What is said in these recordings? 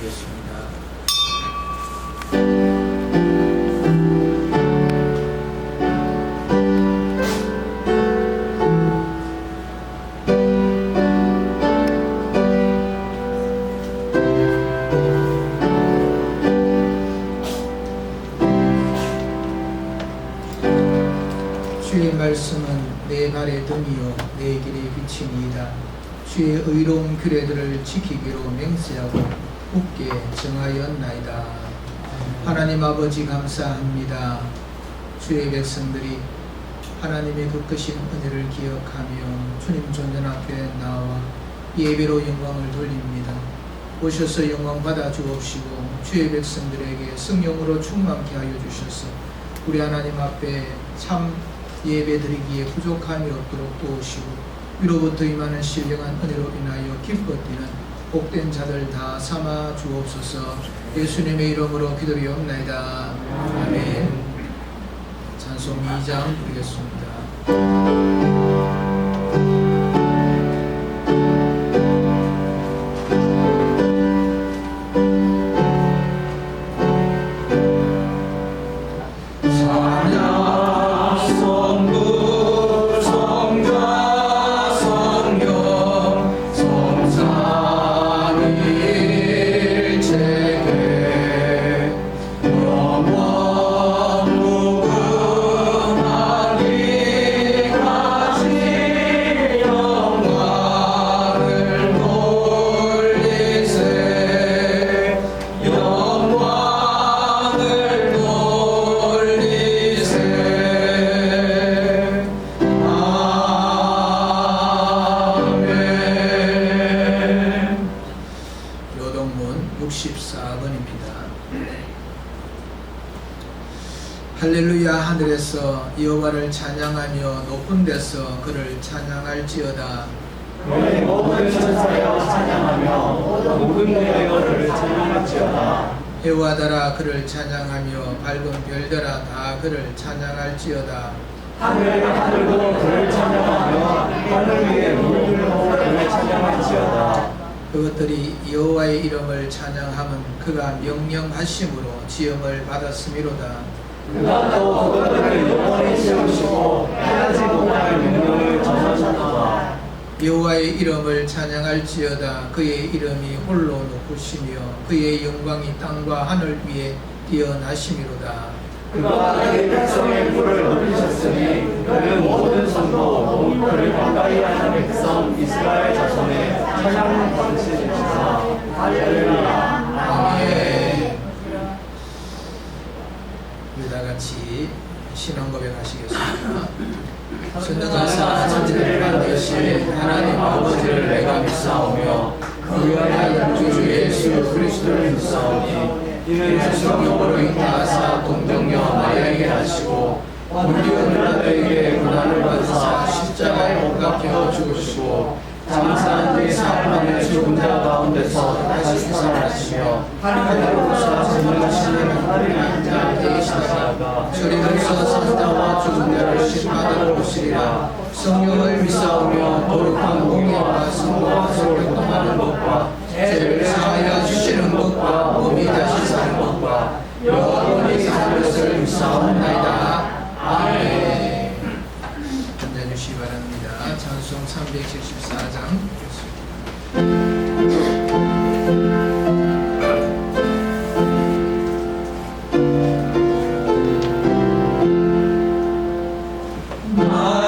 기도드리겠습니다. 주의 말씀은 내 발의 등이요 내 길의 빛이니이다. 주의 의로운 규례들을 지키기로 맹세하고 굳게 정하였나이다. 하나님 아버지 감사합니다. 주의 백성들이 하나님의 그 크신 은혜를 기억하며 주님 존전 앞에 나와 예배로 영광을 돌립니다. 오셔서 영광 받아 주옵시고 주의 백성들에게 성령으로 충만케 하여 주셔서 우리 하나님 앞에 참 예배드리기에 부족함이 없도록 도우시고 위로부터 임하는 신령한 은혜로 인하여 기뻐 뛰는 복된 자들 다 삼아 주옵소서. 예수님의 이름으로 기도리옵나이다. 아멘. 찬송 2장 부르겠습니다. 할렐루야. 하늘에서 여호와를 찬양하며 높은 데서 그를 찬양할지어다. 너희 모든 천사여 찬양하며 모든 내어를 찬양할지어다. 해와다라 그를 찬양하며 밝은 별들아 다 그를 찬양할지어다. 하늘도 그를 찬양하며 하늘 위에 물들도 그를 찬양할지어다. 그것들이 여호와의 이름을 찬양함은 그가 명령하심으로 지음을 받았음이로다. 그가 또 그것들을 영원히 세우시고 하지 못할 명령을 전하셨도다. 여호와의 이름을 찬양할지어다. 그의 이름이 홀로 높으시며 그의 영광이 땅과 하늘 위에 뛰어나심이로다. 그가 그의 백성의 뿔을 높이셨으니 그는 모든 성도 그를 가까이 하는 백성 이스라엘 자손의 찬양을 받으시리라. 할렐루야. 아멘. 우리 다 같이 신앙 고백하시겠습니다. 선능하사 천지를 만드신 하나님 아버지를 내가 믿사오며 그 위하여 주 예수 그리스도를 믿사오니 이는 성령으로 인하사 동정녀 마리아에게 하시고 본디오 빌라도에게 고난을 받으사 십자가에 못 박혀 죽으시고 장사한 뒤 사흘 죽은 자 가운데서 다시 살아나시며 하늘로부터 전능하시는 하나님 앉아 계시다가 저리로서 산자와 죽은 자를 심판하러 오시리라. 성령을 믿사오며 거룩한 공예와 성도와 교통하는 것과 죄를 사하여 주시는 것과 몸이 다시 사는 것과 영원히 사는 것을 믿사옵나이다. 아멘. 앉아주시기 바랍니다. 찬송 374장 나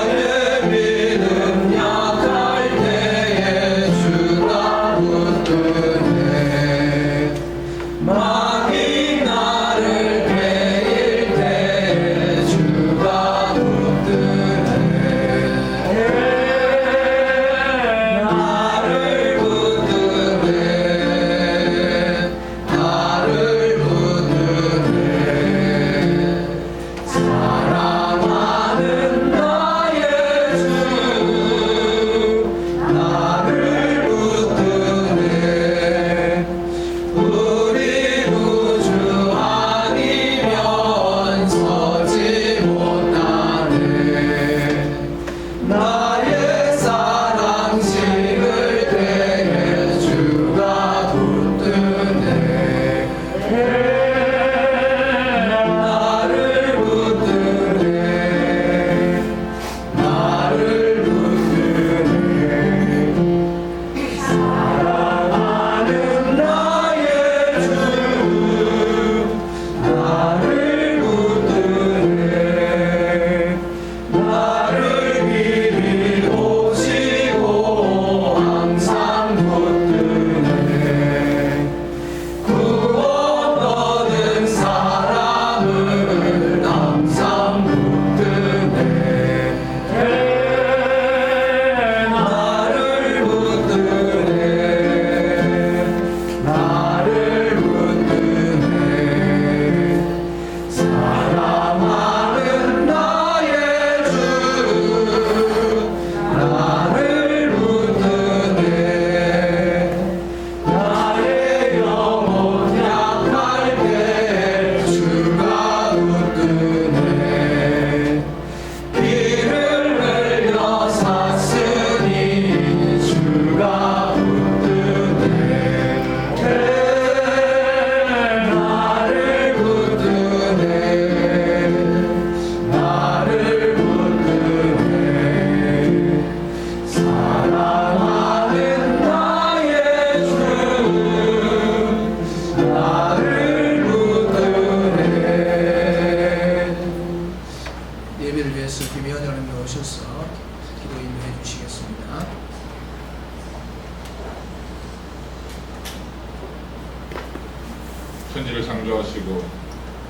천지를 창조하시고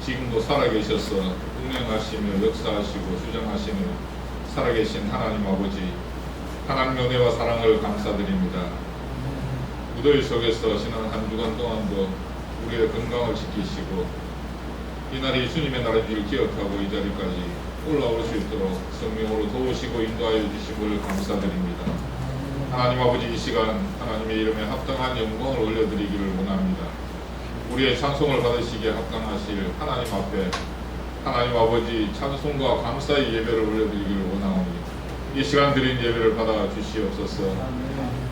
지금도 살아계셔서 운행하시며 역사하시고 주장하시는 살아계신 하나님 아버지, 하나님의 은혜와 사랑을 감사드립니다. 무더위 속에서 지난 한 주간 동안도 우리의 건강을 지키시고 이날이 주님의 날인 줄 기억하고 이 자리까지 올라올 수 있도록 성령으로 도우시고 인도하여 주심을 감사드립니다. 하나님 아버지, 이 시간 하나님의 이름에 합당한 영광을 올려드리기를 원합니다. 우리의 찬송을 받으시기에 합당하실 하나님 앞에 하나님 아버지 찬송과 감사의 예배를 올려드리기를 원하오니 이 시간 드린 예배를 받아 주시옵소서.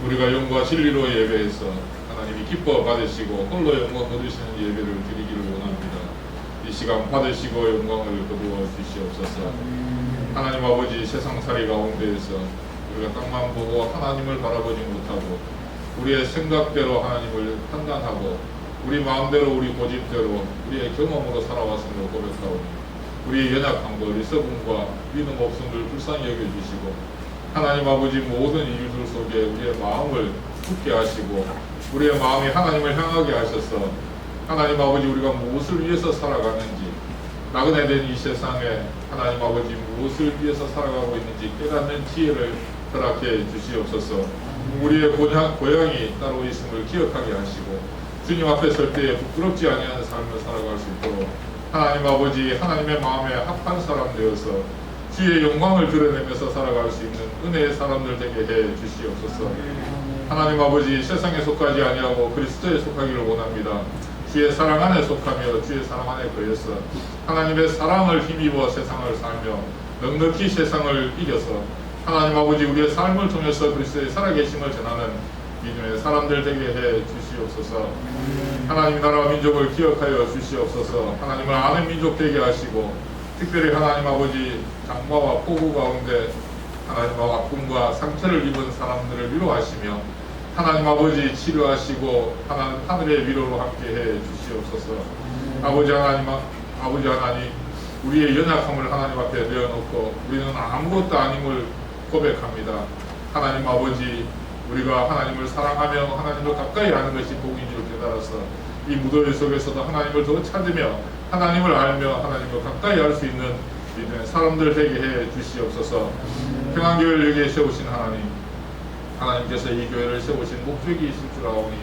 우리가 영과 진리로 예배해서 하나님이 기뻐 받으시고 홀로 영광 거두시는 예배를 드리기를 원합니다. 이 시간 받으시고 영광을 거두어 주시옵소서. 하나님 아버지, 세상살이 가운데에서 우리가 땅만 보고 하나님을 바라보지 못하고 우리의 생각대로 하나님을 판단하고 우리 마음대로 우리 고집대로 우리의 경험으로 살아왔음을 고백하오니 우리의 연약함과 어리석음과 믿음 없음을 불쌍히 여겨주시고 하나님 아버지 모든 이유들 속에 우리의 마음을 굳게 하시고 우리의 마음이 하나님을 향하게 하셔서 하나님 아버지, 우리가 무엇을 위해서 살아가는지, 나그네된 이 세상에 하나님 아버지 무엇을 위해서 살아가고 있는지 깨닫는 지혜를 허락해 주시옵소서. 우리의 고향이 따로 있음을 기억하게 하시고 주님 앞에 설 때에 부끄럽지 아니하는 삶을 살아갈 수 있도록 하나님 아버지, 하나님의 마음에 합한 사람 되어서 주의 영광을 드러내면서 살아갈 수 있는 은혜의 사람들 되게 해 주시옵소서. 하나님 아버지, 세상에 속하지 아니하고 그리스도에 속하기를 원합니다. 주의 사랑 안에 속하며 주의 사랑 안에 거해서 하나님의 사랑을 힘입어 세상을 살며 넉넉히 세상을 이겨서 하나님 아버지, 우리의 삶을 통해서 그리스도의 살아계심을 전하는 믿음의 사람들 되게 해 주시옵소서. 하나님 나라와 민족을 기억하여 주시옵소서. 하나님을 아는 민족 되게 하시고 특별히 하나님 아버지 장마와 폭우 가운데 하나님 아픔과 상처를 입은 사람들을 위로하시며 하나님 아버지 치료하시고 하늘의 위로로 함께해 주시옵소서. 아버지 하나님, 우리의 연약함을 하나님 앞에 내어놓고 우리는 아무것도 아님을 고백합니다. 하나님 아버지, 우리가 하나님을 사랑하며 하나님을 가까이 하는 것이 복인 줄 깨달아서 이 무더위 속에서도 하나님을 더 찾으며 하나님을 알며 하나님을 가까이 할 수 있는 믿음의 사람들 되게 해 주시옵소서. 평안교회를 여기에 세우신 하나님께서 이 교회를 세우신 목적이 있을 줄 아오니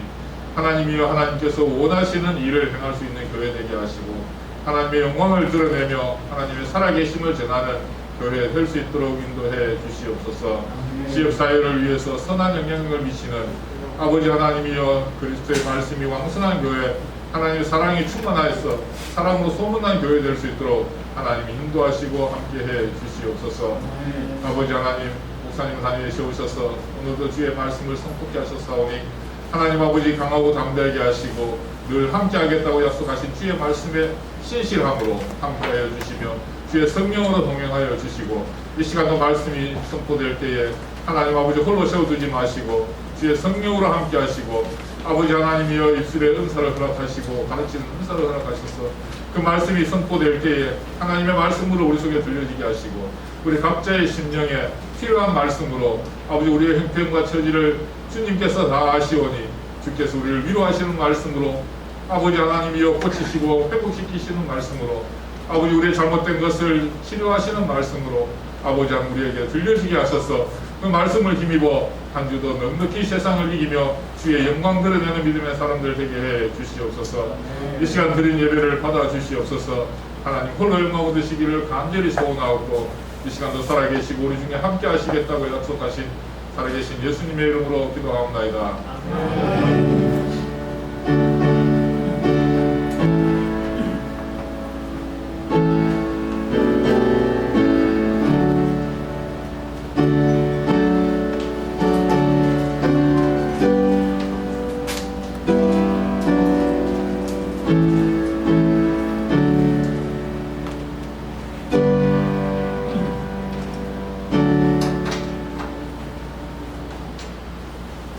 하나님이여, 하나님께서 원하시는 일을 행할 수 있는 교회 되게 하시고 하나님의 영광을 드러내며 하나님의 살아계심을 전하는 교회 될 수 있도록 인도해 주시옵소서. 지역사회를 위해서 선한 영향력을 미치는 아버지 하나님이여, 그리스도의 말씀이 왕성한 교회, 하나님의 사랑이 충만하여서 사랑으로 소문난 교회 될 수 있도록 하나님이 인도하시고 함께해 주시옵소서. 아버지 하나님, 목사님 자리에 세우셔서 오늘도 주의 말씀을 선포케 하셨사오니 하나님 아버지 강하고 담대하게 하시고 늘 함께하겠다고 약속하신 주의 말씀에 신실함으로 함께하여 주시며 주의 성령으로 동행하여 주시고 이 시간도 말씀이 선포될 때에 하나님 아버지 홀로 세워두지 마시고 주의 성령으로 함께 하시고 아버지 하나님이여, 입술의 은사를 허락하시고 가르치는 은사를 허락하셔서 그 말씀이 선포될 때에 하나님의 말씀으로 우리 속에 들려지게 하시고 우리 각자의 심령에 필요한 말씀으로 아버지 우리의 형편과 처지를 주님께서 다 아시오니 주께서 우리를 위로하시는 말씀으로 아버지 하나님이여, 고치시고 회복시키시는 말씀으로 아버지 우리의 잘못된 것을 치료하시는 말씀으로 아버지 하나님 우리에게 들려지게 하셔서 그 말씀을 힘입어 한 주도 넉넉히 세상을 이기며 주의 영광 드러내는 믿음의 사람들 되게 해 주시옵소서. 이 시간 드린 예배를 받아 주시옵소서. 하나님 홀로 영광 얻으시기를 간절히 소원하옵고 이 시간도 살아계시고 우리 중에 함께 하시겠다고 약속하신 살아계신 예수님의 이름으로 기도하옵나이다.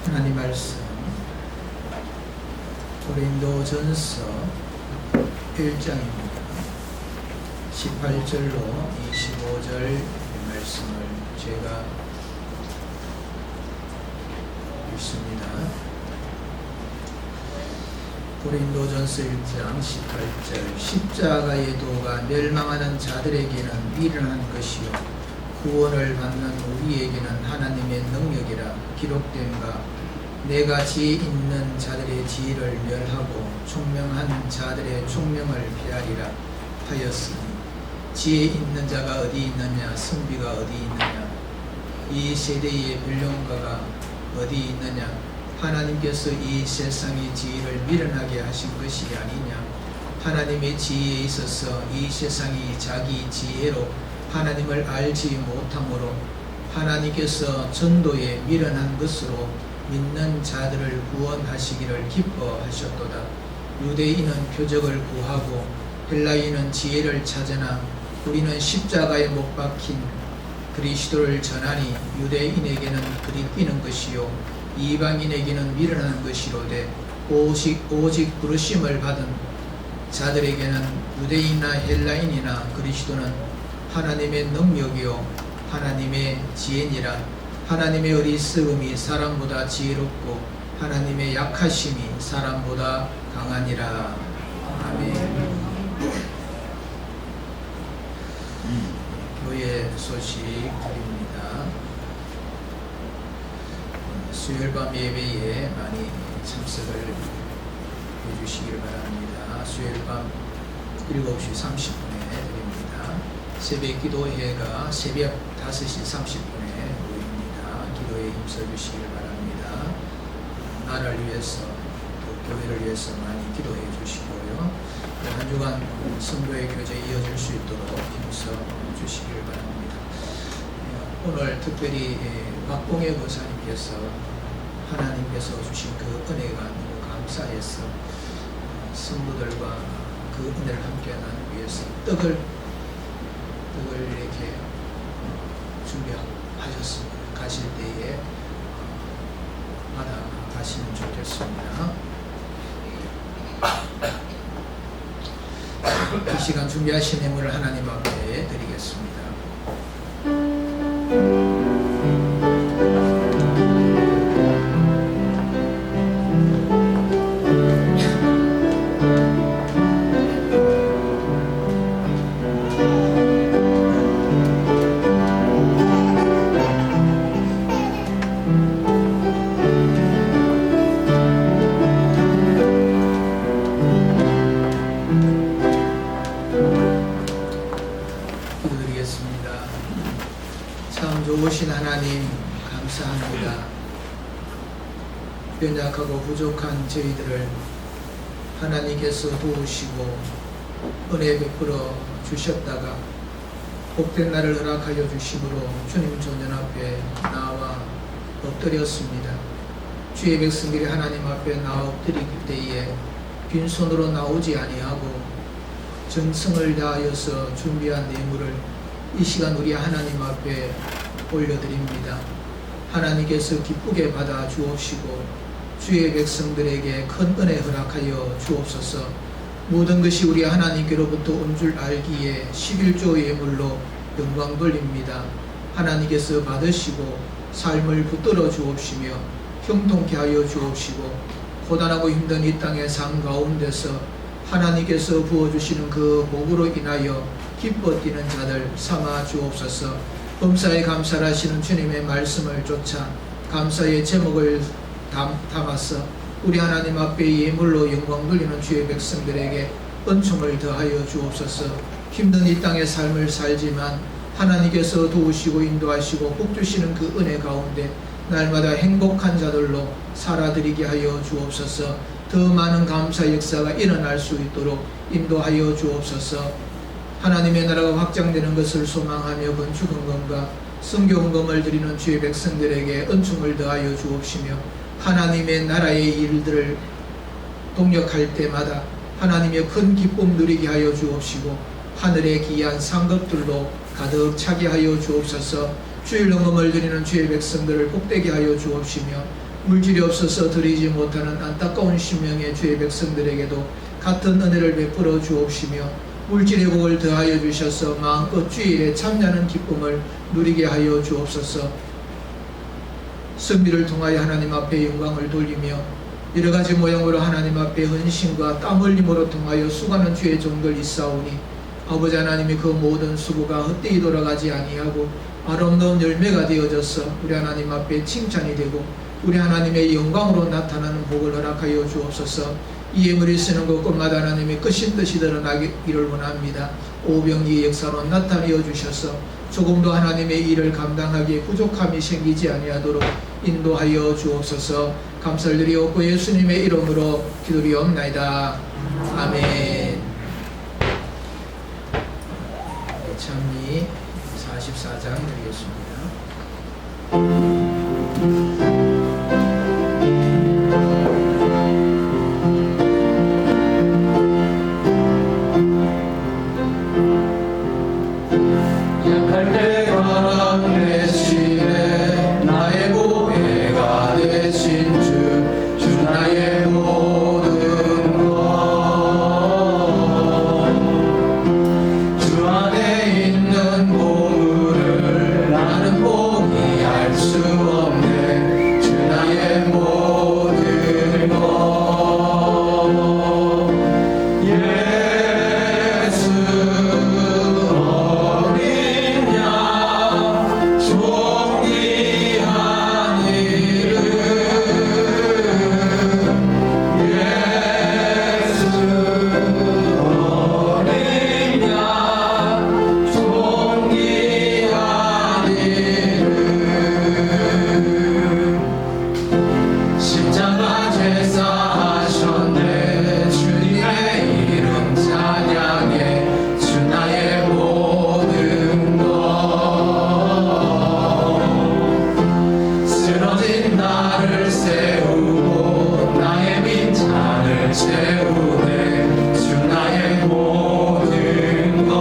하나님 말씀 고린도전서 1장입니다. 18절로 25절 말씀을 제가 읽습니다. 고린도전서 1장 18절 십자가의 도가 멸망하는 자들에게는 미련한 것이요 구원을 받는 우리에게는 하나님의 능력이라 기록된가 내가 지혜 있는 자들의 지혜를 멸하고 총명한 자들의 총명을 폐하리라 하였으니 지혜 있는 자가 어디 있느냐 선비가 어디 있느냐 이 세대의 변론가가 어디 있느냐 하나님께서 이 세상의 지혜를 미련하게 하신 것이 아니냐 하나님의 지혜에 있어서 이 세상이 자기 지혜로 하나님을 알지 못함으로 하나님께서 전도에 미련한 것으로 믿는 자들을 구원하시기를 기뻐하셨도다. 유대인은 표적을 구하고 헬라인은 지혜를 찾으나 우리는 십자가에 못 박힌 그리스도를 전하니 유대인에게는 그리끼는 것이요 이방인에게는 미련한 것이로되 오직 부르심을 받은 자들에게는 유대인이나 헬라인이나 그리스도는 하나님의 능력이요 하나님의 지혜니라. 하나님의 어리석음이 사람보다 지혜롭고 하나님의 약하심이 사람보다 강하니라. 아멘. 교회 소식 드립니다. 수요일밤 예배에 많이 참석을 해주시길 바랍니다. 수요일밤 7시 30분에 드립니다. 새벽 기도회가 새벽 5시 30분에 모입니다. 기도에 힘써주시길 바랍니다. 나라를 위해서 또 교회를 위해서 많이 기도해 주시고요. 한 주간 성도의 교제 이어질 수 있도록 힘써 주시길 바랍니다. 오늘 특별히 박봉혜 권사님께서 하나님께서 주신 그 은혜가 너무 감사해서 성도들과 그 은혜를 함께 나누기 위해서 떡을 이렇게 준비하셨습니다. 가실 때에 받아 가시면 좋겠습니다. 이 시간 준비하신 예물을 하나님 앞에 드리겠습니다. 좋으신 하나님 감사합니다. 연약하고 부족한 저희들을 하나님께서 도우시고 은혜 베풀어 주셨다가 복된 날을 허락하여 주심으로 주님 존전 앞에 나와 엎드렸습니다. 주의 백성들이 하나님 앞에 나와 엎드릴 때에 빈손으로 나오지 아니하고 정성을 다하여서 준비한 예물을 이 시간 우리 하나님 앞에 올려드립니다. 하나님께서 기쁘게 받아 주옵시고 주의 백성들에게 큰 은혜 허락하여 주옵소서. 모든 것이 우리 하나님께로부터 온 줄 알기에 11조 예물로 영광 돌립니다. 하나님께서 받으시고 삶을 붙들어 주옵시며 형통케 하여 주옵시고 고단하고 힘든 이 땅의 삶 가운데서 하나님께서 부어주시는 그 복으로 인하여 기뻐 뛰는 자들 삼아 주옵소서. 범사에 감사를 하시는 주님의 말씀을 쫓아 감사의 제목을 담아서 우리 하나님 앞에 예물로 영광 돌리는 주의 백성들에게 은총을 더하여 주옵소서. 힘든 이 땅의 삶을 살지만 하나님께서 도우시고 인도하시고 복주시는 그 은혜 가운데 날마다 행복한 자들로 살아드리게 하여 주옵소서. 더 많은 감사 역사가 일어날 수 있도록 인도하여 주옵소서. 하나님의 나라가 확장되는 것을 소망하며 건축 헌금과 선교 헌금을 드리는 주의 백성들에게 은총을 더하여 주옵시며 하나님의 나라의 일들을 동력할 때마다 하나님의 큰 기쁨 누리게 하여 주옵시고 하늘의 귀한 상급들로 가득 차게 하여 주옵소서. 주일 헌금을 드리는 주의 백성들을 복되게 하여 주옵시며 물질이 없어서 드리지 못하는 안타까운 심령의 주의 백성들에게도 같은 은혜를 베풀어 주옵시며 물질의 복을 더하여 주셔서 마음껏 주일에 참여하는 기쁨을 누리게 하여 주옵소서. 선비를 통하여 하나님 앞에 영광을 돌리며 여러 가지 모양으로 하나님 앞에 헌신과 땀 흘림으로 통하여 수고하는 주의 종들 있사오니 아버지 하나님이 그 모든 수고가 헛되이 돌아가지 아니하고 아름다운 열매가 되어져서 우리 하나님 앞에 칭찬이 되고 우리 하나님의 영광으로 나타나는 복을 허락하여 주옵소서. 이 예물이 쓰는 것곳마다 하나님의 끝인 듯이 드러나기를 원합니다. 오병이의 역사로 나타내어 주셔서 조금도 하나님의 일을 감당하기에 부족함이 생기지 아니하도록 인도하여 주옵소서. 감사를 드리옵고 예수님의 이름으로 기도리옵나이다. 아멘. 찬미 44장 드리겠습니다. 약할 때가 대신에 나의 보배가 되신 주 나의 모든 것 주 안에 있는 보물을 나는 포기할 수 없네. 주 나의 모든 것 예수 어린 양 존귀한 이름 예수 어린 양 존귀한 이름 십자가 제사하셨네. 주님의 이름 찬양해. 주 나의 모든 것 쓰러진 나를 세우고 나의 빈잔을 채우네. 주 나의 모든 것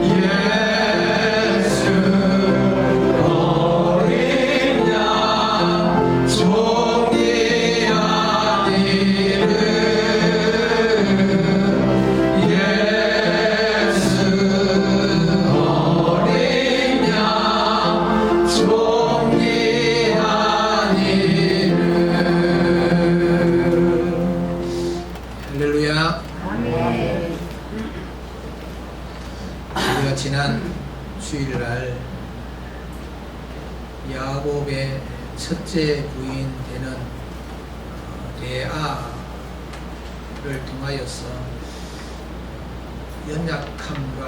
예수 어린 양 존귀한 이름 예수 어린 양 존귀한 이름 할렐루야. 우리가 지난 주일날 야곱의 첫째 부인 되는 레아를 통하여서 연약함과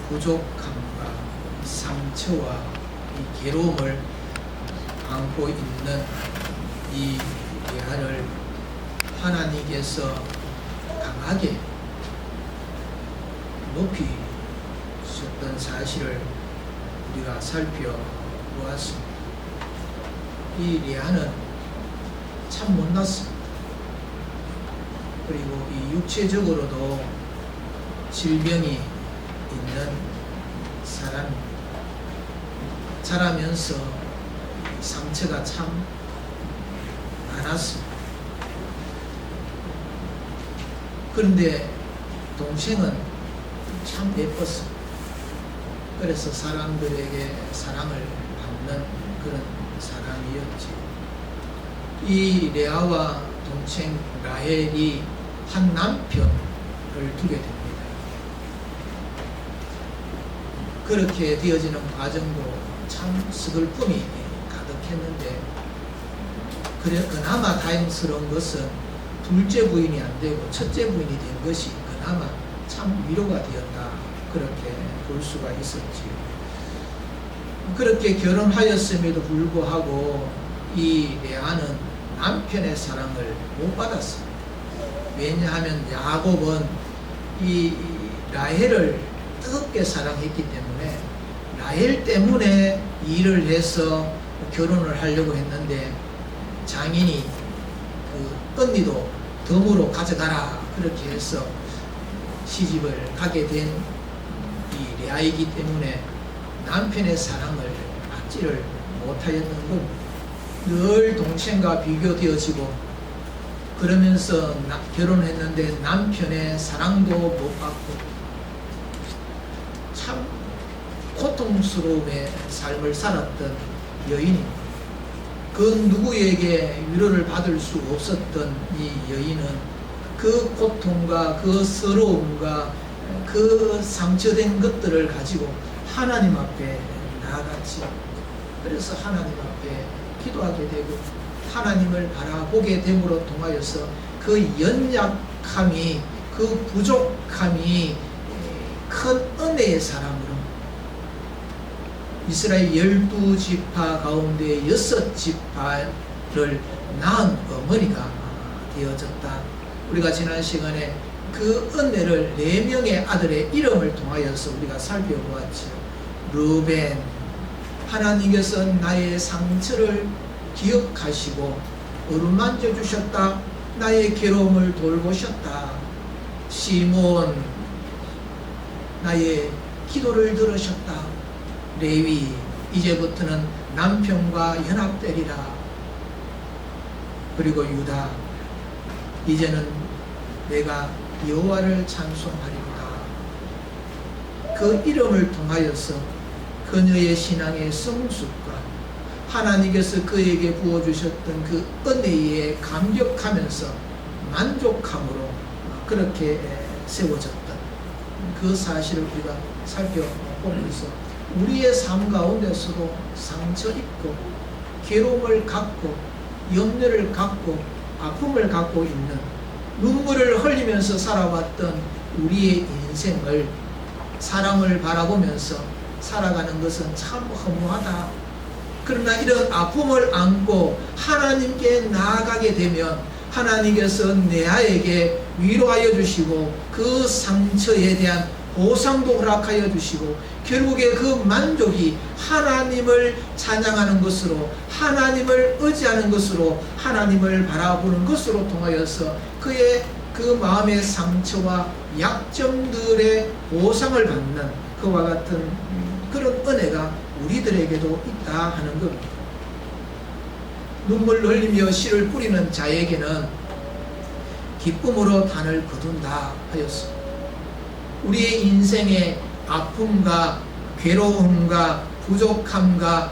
부족함과 상처와 이 괴로움을 안고 있는 이 레아를 하나님께서 강하게 높이셨던 사실을 우리가 살펴보았습니다. 이 레아는 참 못났습니다. 그리고 이 육체적으로도 질병이 있는 사람입니다. 자라면서 상처가 참 많았습니다. 그런데 동생은 참 예뻤습니다. 그래서 사람들에게 사랑을 받는 그런 사람이었지. 이 레아와 동생 라헬이 한 남편을 두게 됩니다. 그렇게 되어지는 과정도 참 슬픔이 가득했는데, 그래 그나마 다행스러운 것은 둘째 부인이 안 되고 첫째 부인이 된 것이 그나마 참 위로가 되었다, 그렇게 볼 수가 있었지요. 그렇게 결혼하였음에도 불구하고 이 레아는 남편의 사랑을 못 받았습니다. 왜냐하면 야곱은 이 라헬을 뜨겁게 사랑했기 때문에 라헬 때문에 일을 해서 결혼을 하려고 했는데, 장인이 그 언니도 덤으로 가져가라 그렇게 해서 시집을 가게 된 이 레아이기 때문에 남편의 사랑을 받지를 못하였던 겁니다. 늘 동생과 비교되어지고, 그러면서 결혼했는데 남편의 사랑도 못 받고 참 고통스러움의 삶을 살았던 여인입니다. 그 누구에게 위로를 받을 수 없었던 이 여인은 그 고통과 그 서러움과 그 상처된 것들을 가지고 하나님 앞에 나아갔지. 그래서 하나님 앞에 기도하게 되고 하나님을 바라보게 됨으로 통하여서 그 연약함이, 그 부족함이 큰 은혜의 사람으로 이스라엘 12지파 가운데 6지파를 낳은 어머니가 되어졌다. 우리가 지난 시간에 그 은혜를 4명의 아들의 이름을 통하여서 우리가 살펴보았죠. 르벤, 하나님께서 나의 상처를 기억하시고 어루만져 주셨다. 나의 괴로움을 돌보셨다. 시몬, 나의 기도를 들으셨다. 레위, 이제부터는 남편과 연합되리라. 그리고 유다, 이제는 내가 여호와를 찬송하리로다. 그 이름을 통하여서 그녀의 신앙의 성숙과 하나님께서 그에게 부어주셨던 그 은혜에 감격하면서 만족함으로 그렇게 세워졌던 그 사실을 우리가 살펴보면서 우리의 삶 가운데서도 상처 있고 괴로움을 갖고 염려를 갖고 아픔을 갖고 있는, 눈물을 흘리면서 살아왔던 우리의 인생을, 사람을 바라보면서 살아가는 것은 참 허무하다. 그러나 이런 아픔을 안고 하나님께 나아가게 되면 하나님께서 내 아에게 위로하여 주시고 그 상처에 대한 보상도 허락하여 주시고 결국에 그 만족이 하나님을 찬양하는 것으로, 하나님을 의지하는 것으로, 하나님을 바라보는 것으로 통하여서 그의 그 마음의 상처와 약점들의 보상을 받는 그와 같은 그런 은혜가 우리들에게도 있다 하는 겁니다. 눈물 흘리며 씨를 뿌리는 자에게는 기쁨으로 단을 거둔다 하였습니다. 우리의 인생의 아픔과 괴로움과 부족함과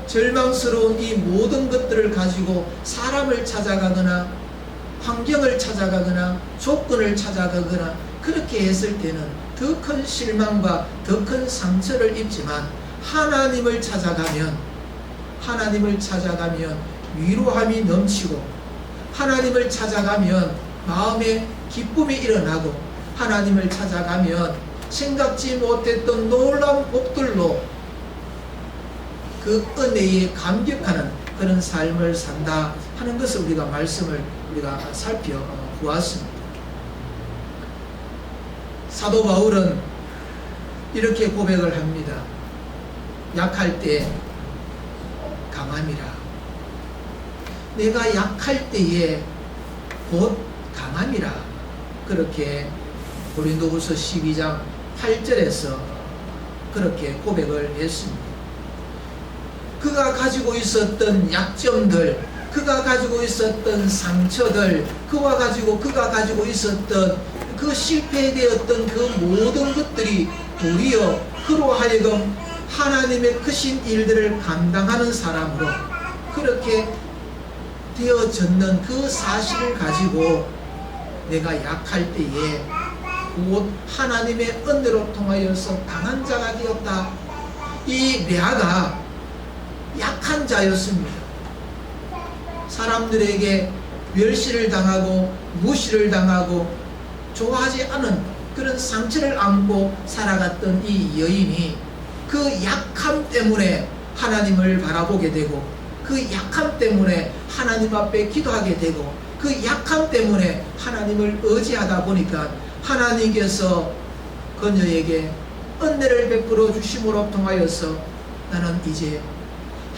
절망스러운 이 모든 것들을 가지고 사람을 찾아가거나 환경을 찾아가거나 조건을 찾아가거나 그렇게 했을 때는 더 큰 실망과 더 큰 상처를 입지만 하나님을 찾아가면 위로함이 넘치고 하나님을 찾아가면 마음에 기쁨이 일어나고 하나님을 찾아가면 생각지 못했던 놀라운 복들로 그 은혜에 감격하는 그런 삶을 산다 하는 것을 우리가 말씀을 우리가 살펴보았습니다. 사도 바울은 이렇게 고백을 합니다. 약할 때 강함이라. 내가 약할 때에 곧 강함이라. 그렇게 고린도후서 12장 8절에서 그렇게 고백을 했습니다. 그가 가지고 있었던 약점들, 그가 가지고 있었던 상처들, 그가 가지고 있었던 그 실패되었던 그 모든 것들이 도리어 그로 하여금 하나님의 크신 일들을 감당하는 사람으로 그렇게 되어졌는 그 사실을 가지고 내가 약할 때에 곧 하나님의 은혜로 통하여서 강한 자가 되었다. 이 레아가 약한 자였습니다. 사람들에게 멸시를 당하고 무시를 당하고 좋아하지 않은 그런 상처를 안고 살아갔던 이 여인이 그 약함 때문에 하나님을 바라보게 되고 그 약함 때문에 하나님 앞에 기도하게 되고 그 약함 때문에 하나님을 의지하다 보니까 하나님께서 그녀에게 은혜를 베풀어 주심으로 통하여서 나는 이제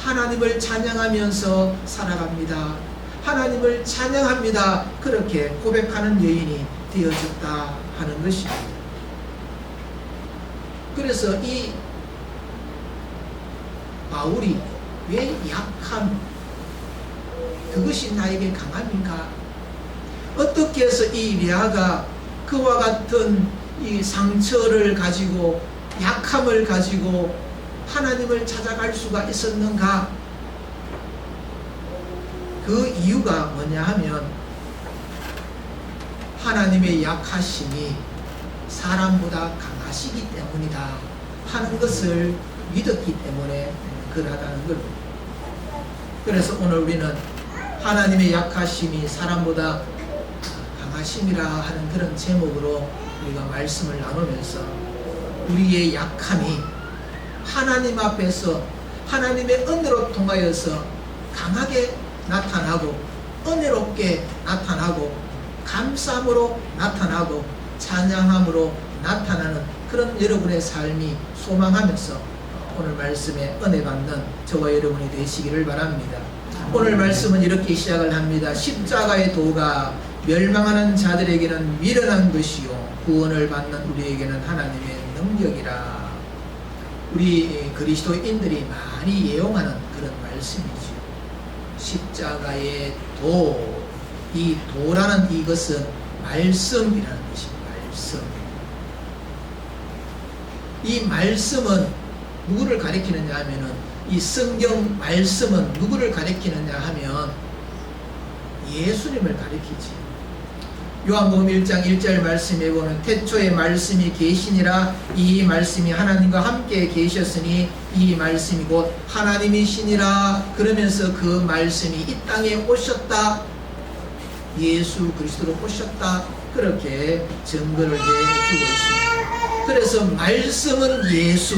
하나님을 찬양하면서 살아갑니다. 하나님을 찬양합니다. 그렇게 고백하는 여인이 되어졌다 하는 것입니다. 그래서 이 바울이 왜 약함, 그것이 나에게 강함인가? 어떻게 해서 이 레아가 그와 같은 이 상처를 가지고 약함을 가지고 하나님을 찾아갈 수가 있었는가? 그 이유가 뭐냐 하면 하나님의 약하심이 사람보다 강하시기 때문이다 하는 것을 믿었기 때문에 그러하다는 겁니다. 그래서 오늘 우리는 하나님의 약하심이 사람보다 강하심이라 하는 그런 제목으로 우리가 말씀을 나누면서 우리의 약함이 하나님 앞에서 하나님의 은혜로 통하여서 강하게 나타나고 은혜롭게 나타나고 감사함으로 나타나고 찬양함으로 나타나는 그런 여러분의 삶이 소망하면서 오늘 말씀에 은혜 받는 저와 여러분이 되시기를 바랍니다. 오늘 말씀은 이렇게 시작을 합니다. 십자가의 도가 멸망하는 자들에게는 미련한 것이요 구원을 받는 우리에게는 하나님의 능력이라. 우리 그리스도인들이 많이 애용하는 그런 말씀이죠. 십자가의 도, 이 도라는 이것은 말씀이라는 것입니다. 말씀. 이 말씀은 누구를 가리키느냐 하면은 이 성경 말씀은 누구를 가리키느냐 하면 예수님을 가리키지. 요한복음 1장 1절 말씀에 보면 태초에 말씀이 계시니라. 이 말씀이 하나님과 함께 계셨으니 이 말씀이 곧 하나님이시니라. 그러면서 그 말씀이 이 땅에 오셨다. 예수 그리스도로 오셨다. 그렇게 증거를 해주고 있습니다. 그래서 말씀은 예수.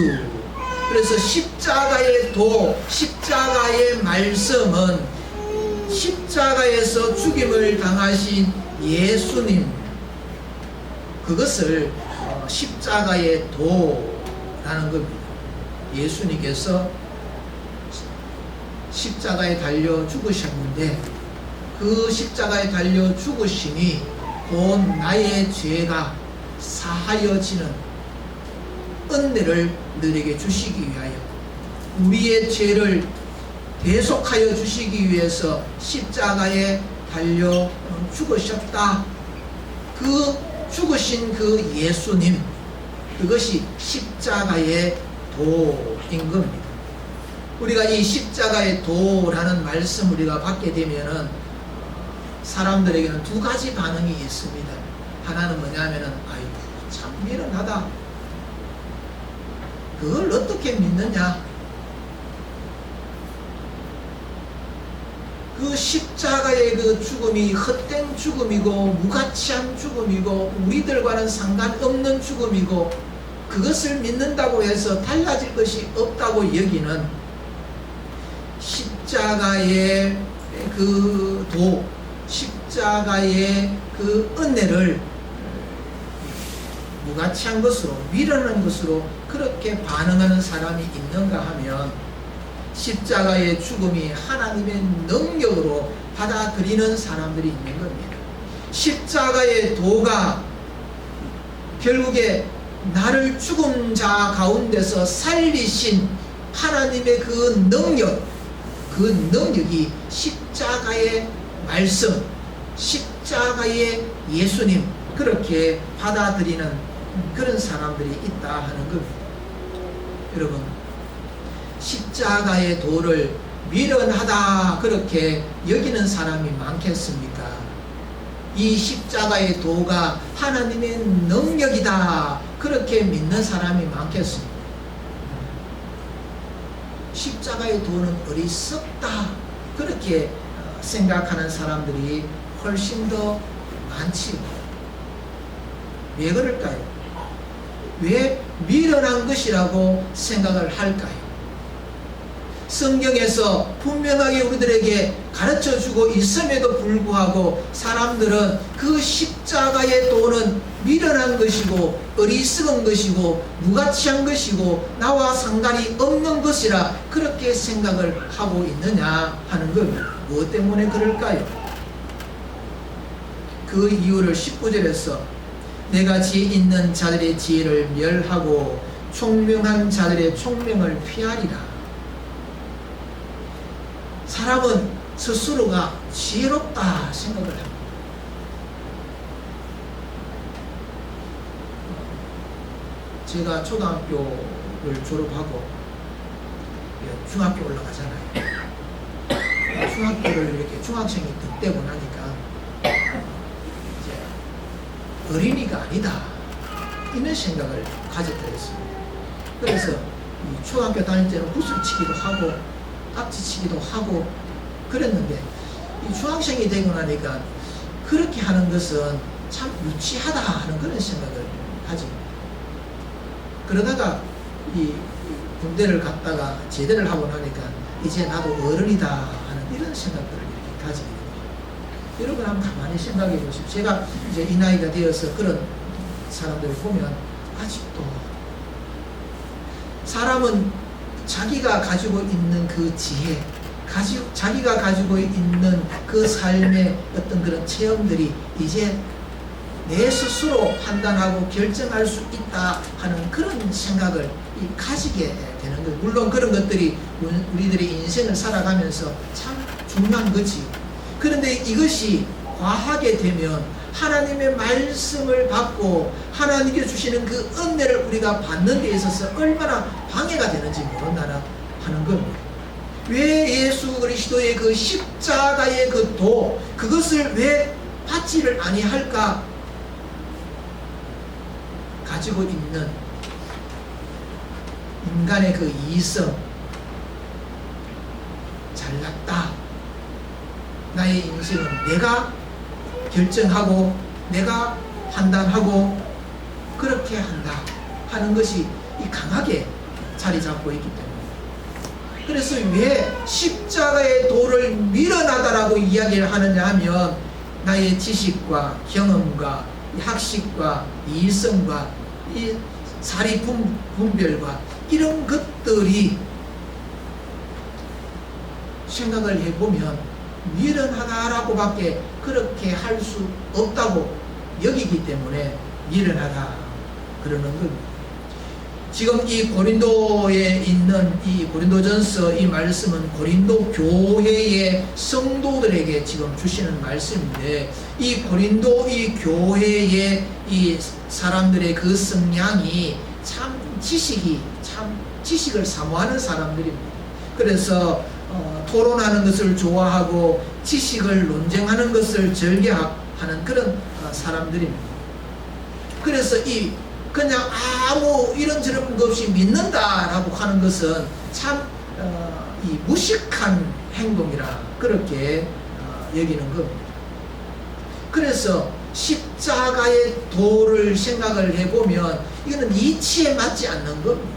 그래서 십자가의 도, 십자가의 말씀은 십자가에서 죽임을 당하신 예수님, 그것을 십자가의 도라는 겁니다. 예수님께서 십자가에 달려 죽으셨는데 그 십자가에 달려 죽으심이 곧 나의 죄가 사하여지는 은혜를 너에게 주시기 위하여 우리의 죄를 대속하여 주시기 위해서 십자가에 달려 죽으셨다. 그 죽으신 그 예수님, 그것이 십자가의 도인 겁니다. 우리가 이 십자가의 도라는 말씀 우리가 받게 되면은 사람들에게는 두 가지 반응이 있습니다. 하나는 뭐냐면은 아이고 참 미련하다. 그걸 어떻게 믿느냐? 그 십자가의 그 죽음이 헛된 죽음이고 무가치한 죽음이고 우리들과는 상관없는 죽음이고 그것을 믿는다고 해서 달라질 것이 없다고 여기는 십자가의 그 도, 십자가의 그 은혜를 무가치한 것으로 미련한 것으로 그렇게 반응하는 사람이 있는가 하면 십자가의 죽음이 하나님의 능력으로 받아들이는 사람들이 있는 겁니다. 십자가의 도가 결국에 나를 죽은 자 가운데서 살리신 하나님의 그 능력이 십자가의 말씀, 십자가의 예수님, 그렇게 받아들이는 그런 사람들이 있다 하는 겁니다. 여러분, 십자가의 도를 미련하다 그렇게 여기는 사람이 많겠습니까? 이 십자가의 도가 하나님의 능력이다 그렇게 믿는 사람이 많겠습니다. 십자가의 도는 어리석다 그렇게 생각하는 사람들이 훨씬 더 많지요. 왜 그럴까요? 왜 미련한 것이라고 생각을 할까요? 성경에서 분명하게 우리들에게 가르쳐주고 있음에도 불구하고 사람들은 그 십자가의 도는 미련한 것이고 어리석은 것이고 무가치한 것이고 나와 상관이 없는 것이라 그렇게 생각을 하고 있느냐 하는 겁니다. 무엇 때문에 그럴까요? 그 이유를 19절에서 내가 지혜 있는 자들의 지혜를 멸하고 총명한 자들의 총명을 피하리라. 사람은 스스로가 지혜롭다 생각을 합니다. 제가 초등학교를 졸업하고 중학교 올라가잖아요. 중학교를 이렇게 중학생이 득되고 나니까 이제 어린이가 아니다 이런 생각을 가졌다 했습니다. 그래서 이 중학교 다닐 때는 붓을 치기도 하고 딱지 치기도 하고 그랬는데 이 중학생이 되고 나니까 그렇게 하는 것은 참 유치하다 하는 그런 생각을 가집니다. 그러다가 이 군대를 갔다가 제대를 하고 나니까 이제 나도 어른이다 하는 이런 생각들을 이렇게 가지게 됩니다. 여러분 한번 가만히 생각해 보십시오. 제가 이제 이 나이가 되어서 그런 사람들을 보면 아직도 사람은 자기가 가지고 있는 그 지혜, 자기가 가지고 있는 그 삶의 어떤 그런 체험들이 이제 내 스스로 판단하고 결정할 수 있다 하는 그런 생각을 가지게 되는 거예요. 물론 그런 것들이 우리들의 인생을 살아가면서 참 중요한 거지. 그런데 이것이 과하게 되면 하나님의 말씀을 받고 하나님께 주시는 그 은혜를 우리가 받는 데 있어서 얼마나 방해가 되는지 모른다나 하는 겁니다. 왜 예수 그리스도의 그 십자가의 그 도, 그것을 왜 받지를 아니할까? 가지고 있는 인간의 그 이성, 잘났다, 나의 인생은 내가 결정하고 내가 판단하고 그렇게 한다 하는 것이 강하게 자리 잡고 있기 때문에, 그래서 왜 십자가의 도를 밀어나다라고 이야기를 하느냐 하면 나의 지식과 경험과 학식과 이성과 이 사리 분별과 이런 것들이 생각을 해보면 미련하다라고 밖에 그렇게 할 수 없다고 여기기 때문에 미련하다 그러는 겁니다. 지금 이 고린도에 있는 이 고린도전서 이 말씀은 고린도 교회의 성도들에게 지금 주시는 말씀인데, 이 고린도 이 교회의 이 사람들의 그 성향이 참 지식을 사모하는 사람들입니다. 그래서 토론하는 것을 좋아하고 지식을 논쟁하는 것을 즐겨하는 그런 사람들입니다. 그래서 그냥 아무 이런저런 것 없이 믿는다라고 하는 것은 참 이 무식한 행동이라 그렇게 여기는 겁니다. 그래서 십자가의 도를 생각을 해보면 이거는 이치에 맞지 않는 겁니다.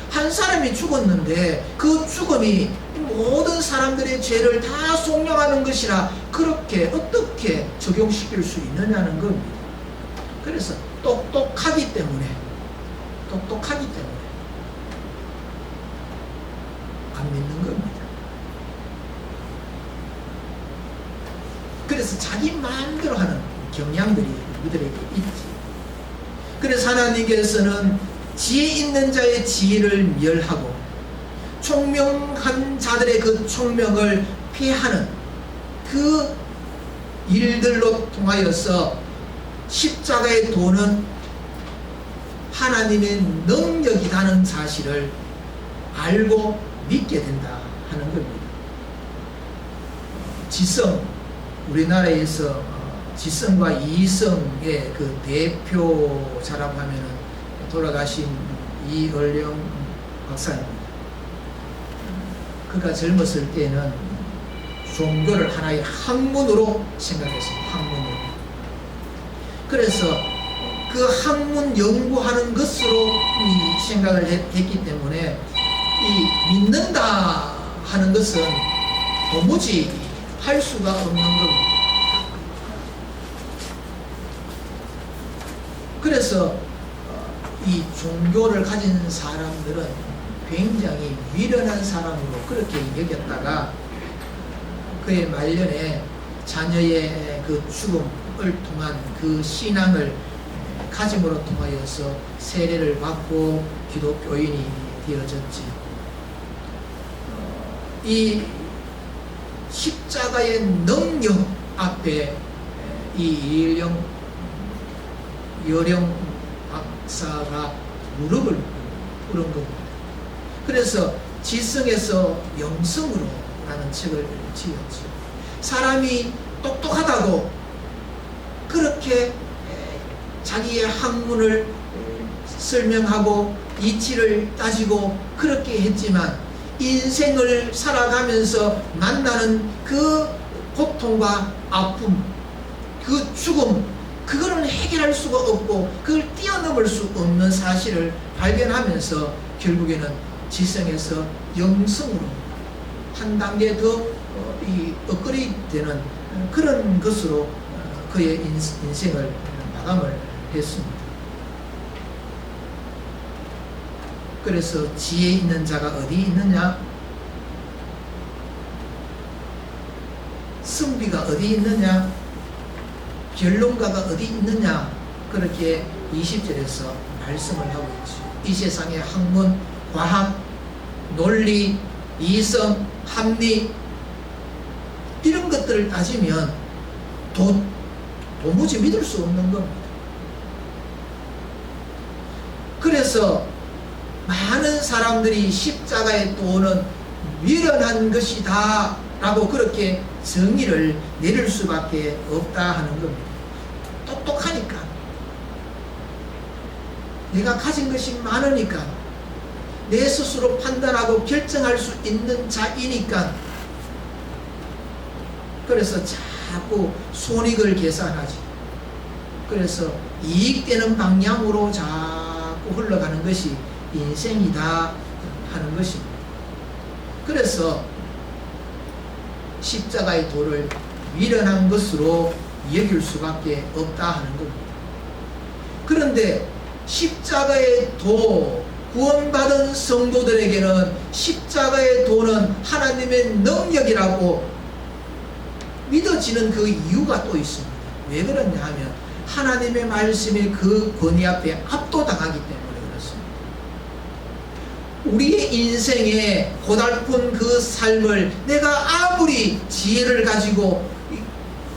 한 사람이 죽었는데 그 죽음이 모든 사람들의 죄를 다 속량하는 것이라 그렇게 어떻게 적용시킬 수 있느냐는 겁니다. 그래서 똑똑하기 때문에 안 믿는 겁니다. 그래서 자기 마음대로 하는 경향들이 우리들에게 있지. 그래서 하나님께서는 지혜 있는 자의 지혜를 멸하고 총명한 자들의 그 총명을 폐하는 그 일들로 통하여서 십자가의 도는 하나님의 능력이라는 사실을 알고 믿게 된다 하는 겁니다. 지성, 우리나라에서 지성과 이성의 그 대표자라고 하면은 돌아가신 이얼령 박사입니다. 그가 젊었을 때는 종교를 하나의 학문으로 생각했습니다. 학문으로. 그래서 그 학문 연구하는 것으로 생각을 했기 때문에 이 믿는다 하는 것은 도무지 할 수가 없는 겁니다. 그래서 이 종교를 가진 사람들은 굉장히 미련한 사람으로 그렇게 여겼다가 그의 말년에 자녀의 그 죽음을 통한 그 신앙을 가짐으로 통하여서 세례를 받고 기독교인이 되어졌지. 이 십자가의 능력 앞에 이 여령 박사가 무릎을 꿇은 겁니다. 그래서 지성에서 영성으로 라는 책을 지었지. 사람이 똑똑하다고 그렇게 자기의 학문을 설명하고 이치를 따지고 그렇게 했지만 인생을 살아가면서 만나는 그 고통과 아픔, 그 죽음, 그거는 해결할 수가 없고 그걸 뛰어넘을 수 없는 사실을 발견하면서 결국에는 지성에서 영성으로 한 단계 더 업그레이드되는 그런 것으로 그의 인생을 마감을 했습니다. 그래서 지혜 있는 자가 어디 있느냐? 승비가 어디 있느냐? 변론가가 어디 있느냐? 그렇게 20절에서 말씀을 하고 있죠. 이 세상의 학문, 과학, 논리, 이성, 합리 이런 것들을 따지면 도무지 믿을 수 없는 겁니다. 그래서 많은 사람들이 십자가의 도는 미련한 것이다 라고 그렇게 정의를 내릴 수밖에 없다 하는 겁니다. 똑똑하니까, 내가 가진 것이 많으니까, 내 스스로 판단하고 결정할 수 있는 자이니까, 그래서 자꾸 손익을 계산하지. 그래서 이익되는 방향으로 자꾸 흘러가는 것이 인생이다 하는 것입니다. 그래서 십자가의 도를 미련한 것으로 여길 수밖에 없다 하는 겁니다. 그런데 십자가의 도, 구원받은 성도들에게는 십자가의 도는 하나님의 능력이라고 믿어지는 그 이유가 또 있습니다. 왜 그러냐 하면 하나님의 말씀의 그 권위 앞에 압도당하기 때문에 그렇습니다. 우리의 인생의 고달픈 그 삶을 내가 아무리 지혜를 가지고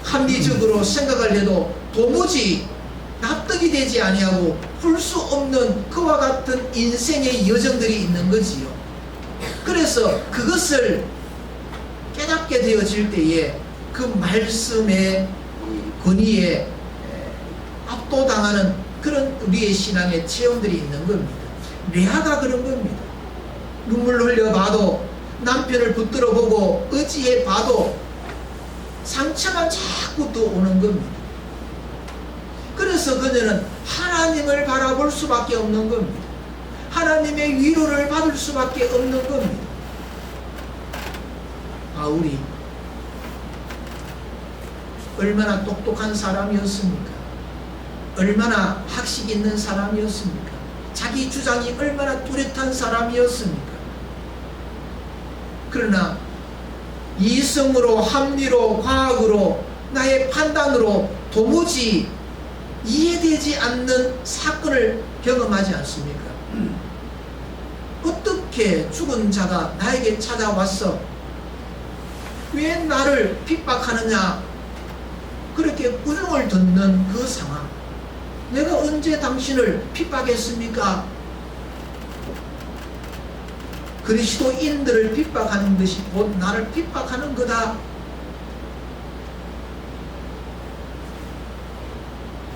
합리적으로 생각을 해도 도무지 납득이 되지 아니하고 풀 수 없는 그와 같은 인생의 여정들이 있는 거지요. 그래서 그것을 깨닫게 되어질 때에 그 말씀의 권위에 압도당하는 그런 우리의 신앙의 체험들이 있는 겁니다. 레아가 그런 겁니다. 눈물 흘려 봐도, 남편을 붙들어 보고 의지해 봐도 상처가 자꾸 또 오는 겁니다. 그래서 그녀는 하나님을 바라볼 수밖에 없는 겁니다. 하나님의 위로를 받을 수밖에 없는 겁니다. 바울이 얼마나 똑똑한 사람이었습니까? 얼마나 학식 있는 사람이었습니까? 자기 주장이 얼마나 뚜렷한 사람이었습니까? 그러나 이성으로, 합리로, 과학으로, 나의 판단으로 도무지 이해되지 않는 사건을 경험하지 않습니까? 어떻게 죽은 자가 나에게 찾아왔어? 왜 나를 핍박하느냐? 그렇게 꾸중을 듣는 그 상황. 내가 언제 당신을 핍박했습니까? 그리스도인들을 핍박하는 것이 곧 나를 핍박하는 거다.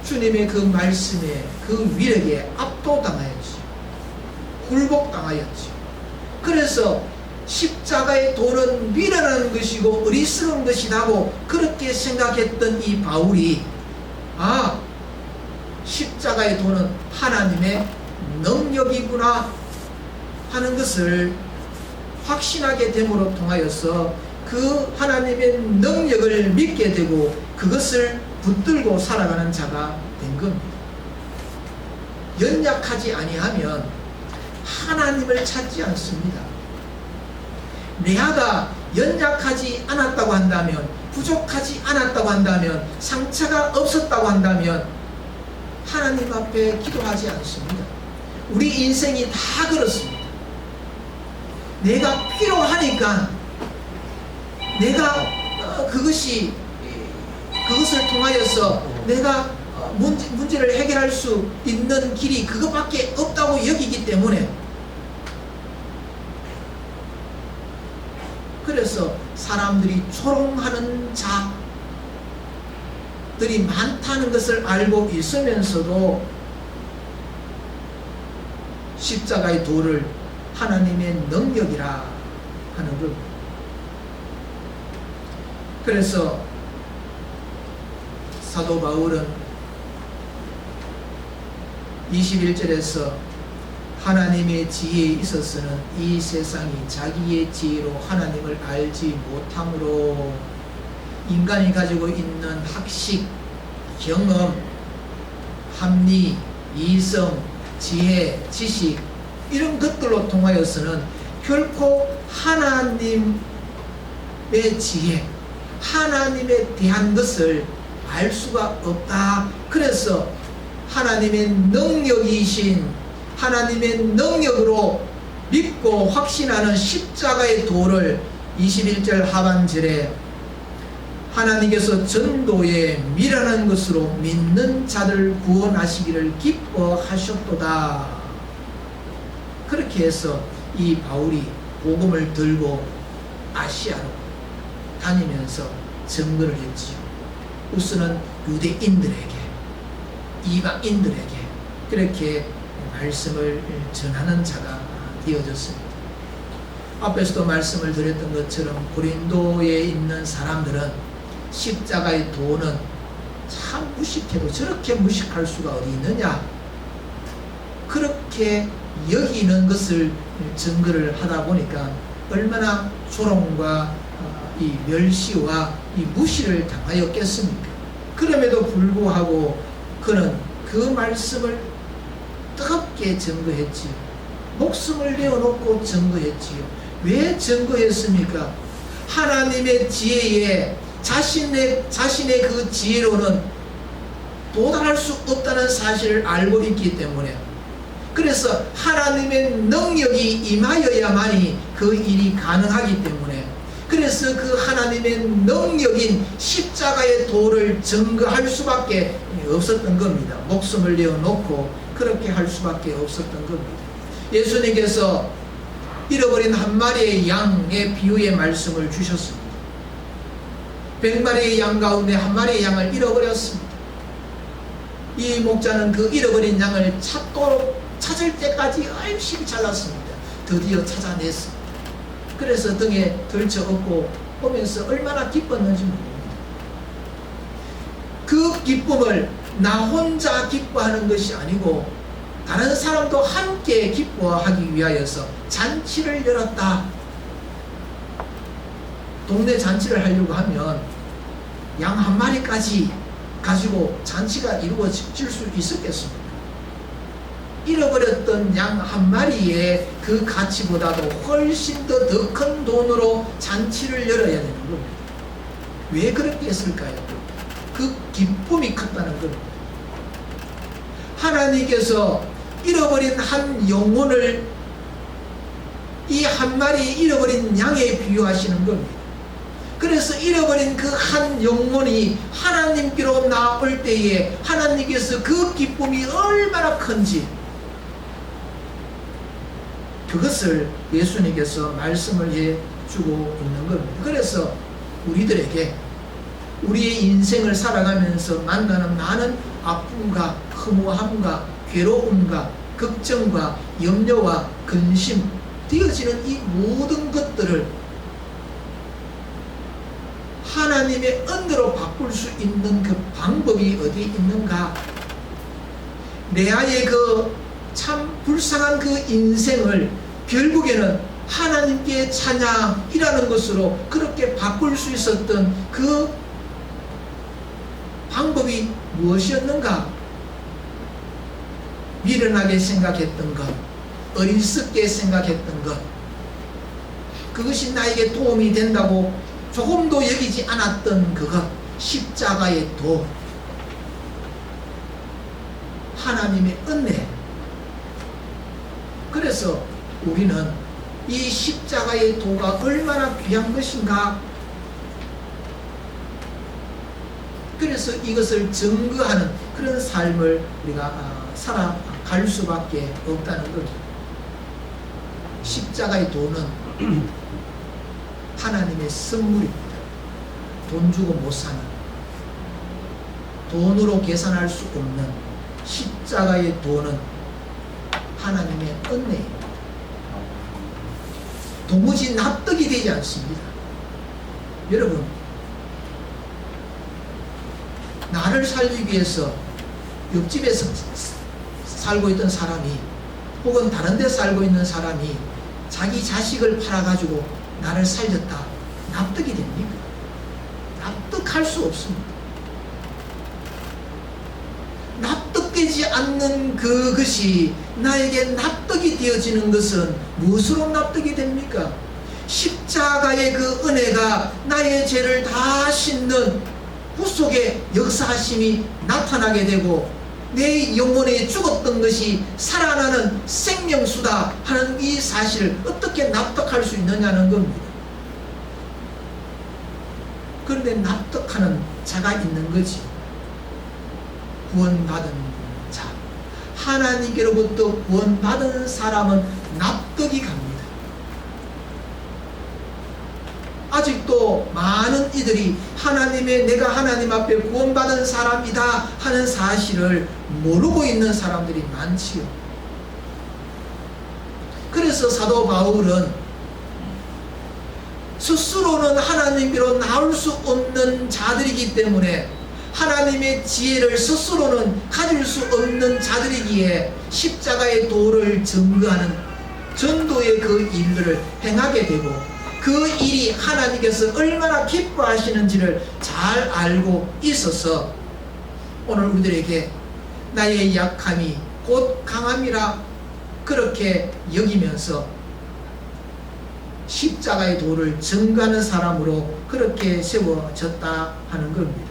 주님의 그 말씀에, 그 위력에 압도당하였지. 굴복당하였지. 그래서 십자가의 도는 미련한 것이고 어리석은 것이라고 그렇게 생각했던 이 바울이 십자가의 도는 하나님의 능력이구나 하는 것을 확신하게 됨으로 통하여서 그 하나님의 능력을 믿게 되고 그것을 붙들고 살아가는 자가 된 겁니다. 연약하지 아니하면 하나님을 찾지 않습니다. 레아가 연약하지 않았다고 한다면, 부족하지 않았다고 한다면, 상처가 없었다고 한다면 하나님 앞에 기도하지 않습니다. 우리 인생이 다 그렇습니다. 내가 필요하니까 내가 그것을 통하여서 내가 문제를 해결할 수 있는 길이 그것밖에 없다고 여기기 때문에 그래서 사람들이 조롱하는 자들이 많다는 것을 알고 있으면서도 십자가의 도를 하나님의 능력이라 하는 겁니다. 그래서 사도 바울은 21절에서 하나님의 지혜에 있어서는 이 세상이 자기의 지혜로 하나님을 알지 못함으로 인간이 가지고 있는 학식, 경험, 합리, 이성, 지혜, 지식 이런 것들로 통하여서는 결코 하나님의 지혜, 하나님에 대한 것을 알 수가 없다. 그래서 하나님의 능력이신 하나님의 능력으로 믿고 확신하는 십자가의 도를 21절 하반절에 하나님께서 전도에 미련한 것으로 믿는 자들 구원하시기를 기뻐하셨도다. 그렇게 해서 이 바울이 복음을 들고 아시아로 다니면서 증거를 했지요. 우선은 유대인들에게, 이방인들에게 그렇게 말씀을 전하는 자가 되어졌습니다. 앞에서도 말씀을 드렸던 것처럼 고린도에 있는 사람들은 십자가의 도는 참 무식해도 저렇게 무식할 수가 어디 있느냐, 그렇게 여기는 것을 증거를 하다 보니까 얼마나 조롱과 이 멸시와 이 무시를 당하였겠습니까? 그럼에도 불구하고 그는 그 말씀을 뜨겁게 증거했지요. 목숨을 내어놓고 증거했지요. 왜 증거했습니까? 하나님의 지혜에 자신의 그 지혜로는 도달할 수 없다는 사실을 알고 있기 때문에, 그래서 하나님의 능력이 임하여야만이 그 일이 가능하기 때문에, 그래서 그 하나님의 능력인 십자가의 도를 증거할 수밖에 없었던 겁니다. 목숨을 내어놓고 그렇게 할 수밖에 없었던 겁니다. 예수님께서 잃어버린 한 마리의 양의 비유의 말씀을 주셨습니다. 100마리의 양 가운데 한 마리의 양을 잃어버렸습니다. 이 목자는 그 잃어버린 양을 찾을 때까지 열심히 잘랐습니다. 드디어 찾아냈습니다. 그래서 등에 들쳐 업고 보면서 얼마나 기뻤는지 모릅니다. 그 기쁨을 나 혼자 기뻐하는 것이 아니고 다른 사람도 함께 기뻐하기 위하여서 잔치를 열었다. 동네 잔치를 하려고 하면 양 한 마리까지 가지고 잔치가 이루어질 수 있었겠습니까? 잃어버렸던 양 한 마리의 그 가치보다도 훨씬 더 큰 돈으로 잔치를 열어야 되는 겁니다. 왜 그렇게 했을까요? 그 기쁨이 컸다는 겁니다. 하나님께서 잃어버린 한 영혼을 이 한 마리 잃어버린 양에 비유하시는 겁니다. 그래서 잃어버린 그 한 영혼이 하나님께로 나올 때에 하나님께서 그 기쁨이 얼마나 큰지 그것을 예수님께서 말씀을 해주고 있는 겁니다. 그래서 우리들에게 우리의 인생을 살아가면서 만나는 많은 아픔과 허무함과 괴로움과 걱정과 염려와 근심 되어지는 이 모든 것들을 하나님의 은혜로 바꿀 수 있는 그 방법이 어디 있는가? 레아의 그 참 불쌍한 그 인생을 결국에는 하나님께 찬양이라는 것으로 그렇게 바꿀 수 있었던 그 방법이 무엇이었는가? 미련하게 생각했던 것, 어리석게 생각했던 것, 그것이 나에게 도움이 된다고 조금도 여기지 않았던 그것, 십자가의 도, 하나님의 은혜. 그래서 우리는 이 십자가의 도가 얼마나 귀한 것인가? 그래서 이것을 증거하는 그런 삶을 우리가 살아갈 수밖에 없다는 겁니다. 십자가의 도는 하나님의 선물입니다. 돈 주고 못 사는, 돈으로 계산할 수 없는 십자가의 돈은 하나님의 은혜입니다. 도무지 납득이 되지 않습니다. 여러분, 나를 살리기 위해서 옆집에서 살고 있던 사람이 혹은 다른 데 살고 있는 사람이 자기 자식을 팔아가지고 나를 살렸다. 납득이 됩니까? 납득할 수 없습니다. 납득되지 않는 그것이 나에게 납득이 되어지는 것은 무엇으로 납득이 됩니까? 십자가의 그 은혜가 나의 죄를 다 씻는 구속의 역사하심이 나타나게 되고 내 영혼에 죽었던 것이 살아나는 생명수다 하는 이 사실을 어떻게 납득할 수 있느냐는 겁니다. 그런데 납득하는 자가 있는 거지. 구원받은 자, 하나님께로부터 구원받은 사람은 납득이 갑니다. 아직도 많은 이들이 내가 하나님 앞에 구원받은 사람이다 하는 사실을 모르고 있는 사람들이 많지요. 그래서 사도 바울은 스스로는 하나님께로 나올 수 없는 자들이기 때문에 하나님의 지혜를 스스로는 가질 수 없는 자들이기에 십자가의 도를 증거하는 전도의 그 일들을 행하게 되고 그 일이 하나님께서 얼마나 기뻐하시는지를 잘 알고 있어서 오늘 우리들에게 나의 약함이 곧 강함이라 그렇게 여기면서 십자가의 도를 증거하는 사람으로 그렇게 세워졌다 하는 겁니다.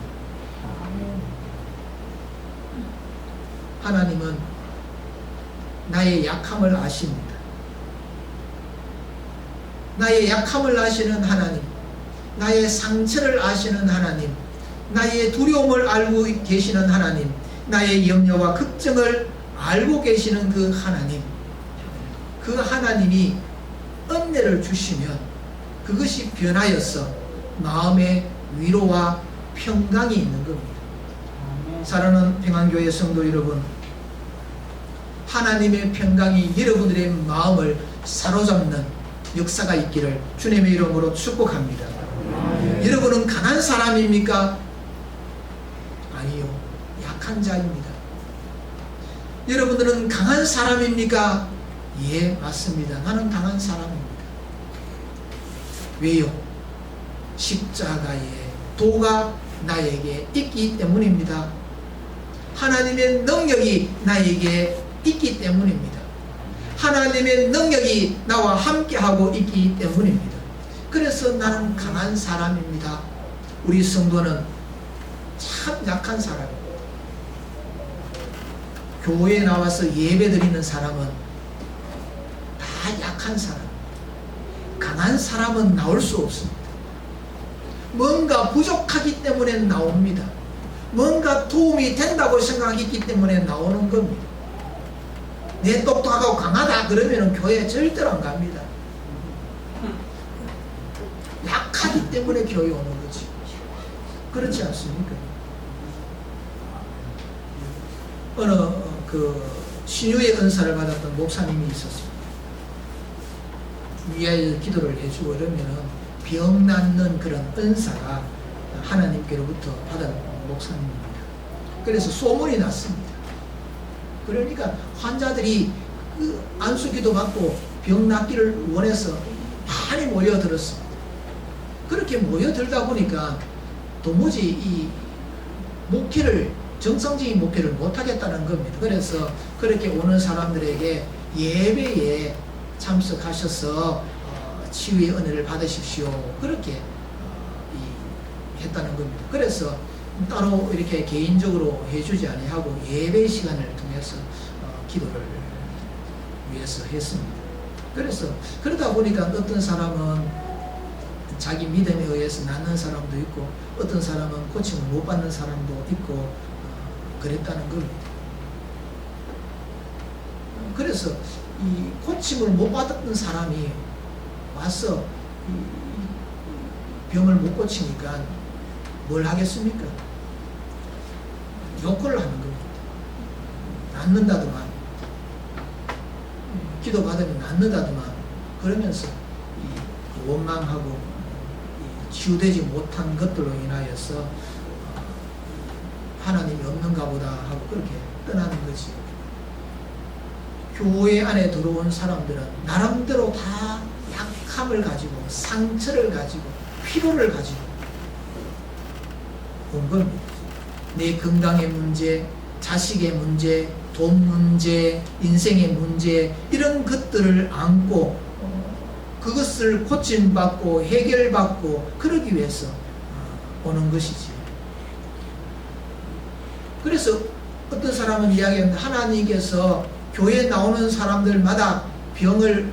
하나님은 나의 약함을 아십니다. 나의 약함을 아시는 하나님, 나의 상처를 아시는 하나님, 나의 두려움을 알고 계시는 하나님, 나의 염려와 걱정을 알고 계시는 그 하나님, 그 하나님이 은혜를 주시면 그것이 변하여서 마음의 위로와 평강이 있는 겁니다. 사랑하는 평안교회 성도 여러분, 하나님의 평강이 여러분들의 마음을 사로잡는 역사가 있기를 주님의 이름으로 축복합니다. 여러분은 강한 사람입니까? 아니요, 약한 자입니다. 여러분들은 강한 사람입니까? 예, 맞습니다. 나는 강한 사람입니다. 왜요? 십자가의 도가 나에게 있기 때문입니다. 하나님의 능력이 나에게 있기 때문입니다. 하나님의 능력이 나와 함께하고 있기 때문입니다. 그래서 나는 강한 사람입니다. 우리 성도는 참 약한 사람입니다. 교회에 나와서 예배드리는 사람은 다 약한 사람. 강한 사람은 나올 수 없습니다. 뭔가 부족하기 때문에 나옵니다. 뭔가 도움이 된다고 생각했기 때문에 나오는 겁니다. 내 똑똑하고 강하다 그러면 교회에 절대로 안 갑니다. 약하기 때문에 교회에 오는 거지. 그렇지 않습니까? 어느 신유의 은사를 받았던 목사님이 있었습니다. 위하여 기도를 해주고 이러면 병 낫는 그런 은사가 하나님께로부터 받은 목사님입니다. 그래서 소문이 났습니다. 그러니까 환자들이 그 안수기도 받고 병 낫기를 원해서 많이 모여들었습니다. 그렇게 모여들다 보니까 도무지 이 목회를, 정상적인 목회를 못하겠다는 겁니다. 그래서 그렇게 오는 사람들에게 예배에 참석하셔서 치유의 은혜를 받으십시오. 그렇게 했다는 겁니다. 그래서 따로 이렇게 개인적으로 해주지 아니하고 예배 시간을 통해서 기도를 위해서 했습니다. 그래서 그러다 보니까 어떤 사람은 자기 믿음에 의해서 낫는 사람도 있고 어떤 사람은 고침을 못 받는 사람도 있고 그랬다는 겁니다. 그래서 이 고침을 못 받았던 사람이 와서 병을 못 고치니까 뭘 하겠습니까? 욕을 하는 겁니다. 낫는다더만, 기도 받으면 낫는다더만, 그러면서 이 원망하고 치유되지 못한 것들로 인하여서 하나님이 없는가 보다 하고 그렇게 떠나는 거지. 교회 안에 들어온 사람들은 나름대로 다 약함을 가지고 상처를 가지고 피로를 가지고 온 겁니다. 내 건강의 문제, 자식의 문제, 돈 문제, 인생의 문제, 이런 것들을 안고 그것을 고침받고 해결받고 그러기 위해서 오는 것이지. 그래서 어떤 사람은 이야기합니다. 하나님께서 교회에 나오는 사람들마다 병을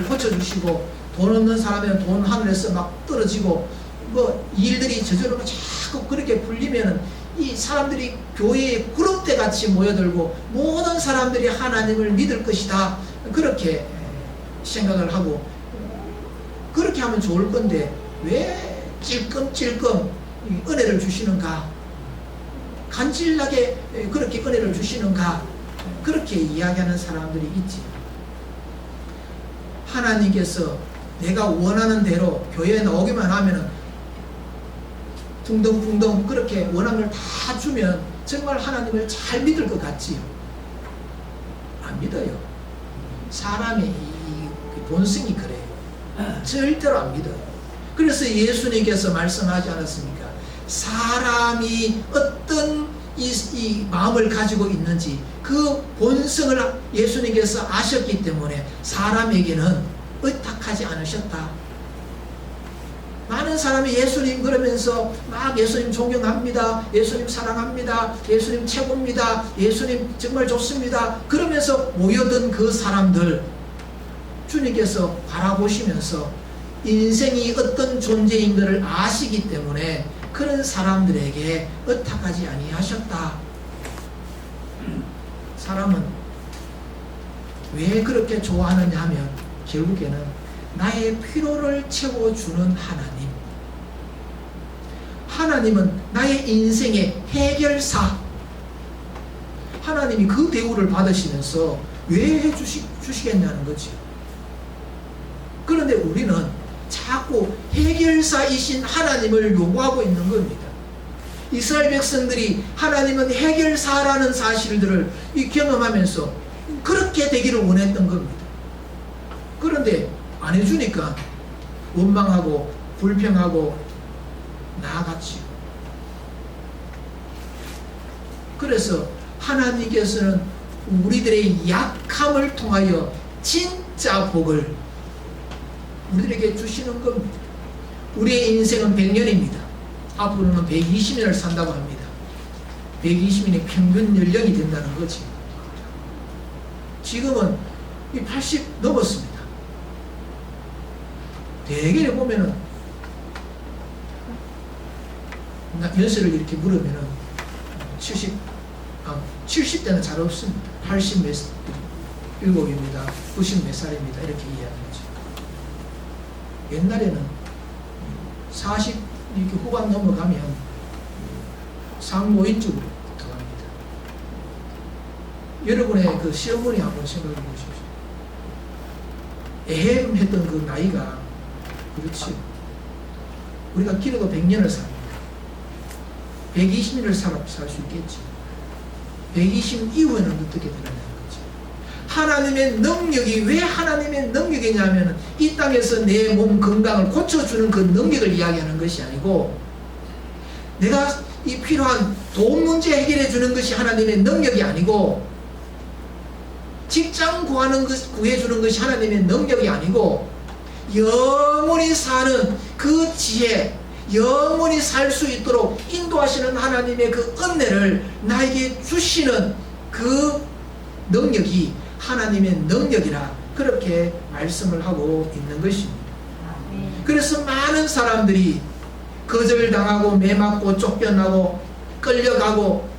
고쳐주시고, 돈 없는 사람은 돈 하늘에서 막 떨어지고, 뭐 일들이 저절로 자꾸 그렇게 풀리면은 이 사람들이 교회에 그룹대 같이 모여들고 모든 사람들이 하나님을 믿을 것이다, 그렇게 생각을 하고, 그렇게 하면 좋을 건데 왜 찔끔찔끔 은혜를 주시는가, 간질나게 그렇게 은혜를 주시는가, 그렇게 이야기하는 사람들이 있지. 하나님께서 내가 원하는 대로 교회에 나오기만 하면은 둥덩둥덩 그렇게 원하는 걸 다 주면 정말 하나님을 잘 믿을 것 같지요? 안 믿어요. 사람의 이 본성이 그래요. 절대로 안 믿어요. 그래서 예수님께서 말씀하지 않았습니까? 사람이 어떤 이 마음을 가지고 있는지 그 본성을 예수님께서 아셨기 때문에 사람에게는 의탁하지 않으셨다. 많은 사람이 예수님 그러면서 막 예수님 존경합니다, 예수님 사랑합니다, 예수님 최고입니다, 예수님 정말 좋습니다, 그러면서 모여든 그 사람들 주님께서 바라보시면서 인생이 어떤 존재인 것을 아시기 때문에 그런 사람들에게 의탁하지 아니하셨다. 사람은 왜 그렇게 좋아하느냐 하면 결국에는 나의 필요를 채워주는 하나님, 하나님은 나의 인생의 해결사, 하나님이 그 대우를 받으시면서 왜 해주시겠냐는 거지. 그런데 우리는 자꾸 해결사이신 하나님을 요구하고 있는 겁니다. 이스라엘 백성들이 하나님은 해결사라는 사실들을 경험하면서 그렇게 되기를 원했던 겁니다. 그런데 안 해주니까 원망하고 불평하고 나아갔지요. 그래서 하나님께서는 우리들의 약함을 통하여 진짜 복을 우리들에게 주시는 겁니다. 우리의 인생은 100년입니다. 앞으로는 120년을 산다고 합니다. 120년이 평균 연령이 된다는 거지. 지금은 80 넘었습니다. 대개 보면은 연세를 이렇게 물으면은 70대는 잘 없습니다. 80 몇 일곱입니다, 90 몇 살입니다, 이렇게 이야기하는 거죠. 옛날에는 40 이렇게 후반 넘어가면 상노인 쪽으로 들어갑니다. 여러분의 그 시어머니 한번 생각해 보십시오. 애헴했던 그 나이가, 그렇지, 우리가 길어도 100년을 삽니다. 120년을 살 수 있겠지. 120 이후에는 어떻게 되느냐는 거지. 하나님의 능력이 왜 하나님의 능력이냐면 이 땅에서 내 몸 건강을 고쳐주는 그 능력을 이야기하는 것이 아니고, 내가 이 필요한 돈 문제 해결해 주는 것이 하나님의 능력이 아니고, 직장 구해주는 것이 하나님의 능력이 아니고, 영원히 사는 그 지혜, 영원히 살 수 있도록 인도하시는 하나님의 그 은혜를 나에게 주시는 그 능력이 하나님의 능력이라, 그렇게 말씀을 하고 있는 것입니다. 그래서 많은 사람들이 거절당하고 매맞고 쫓겨나고 끌려가고,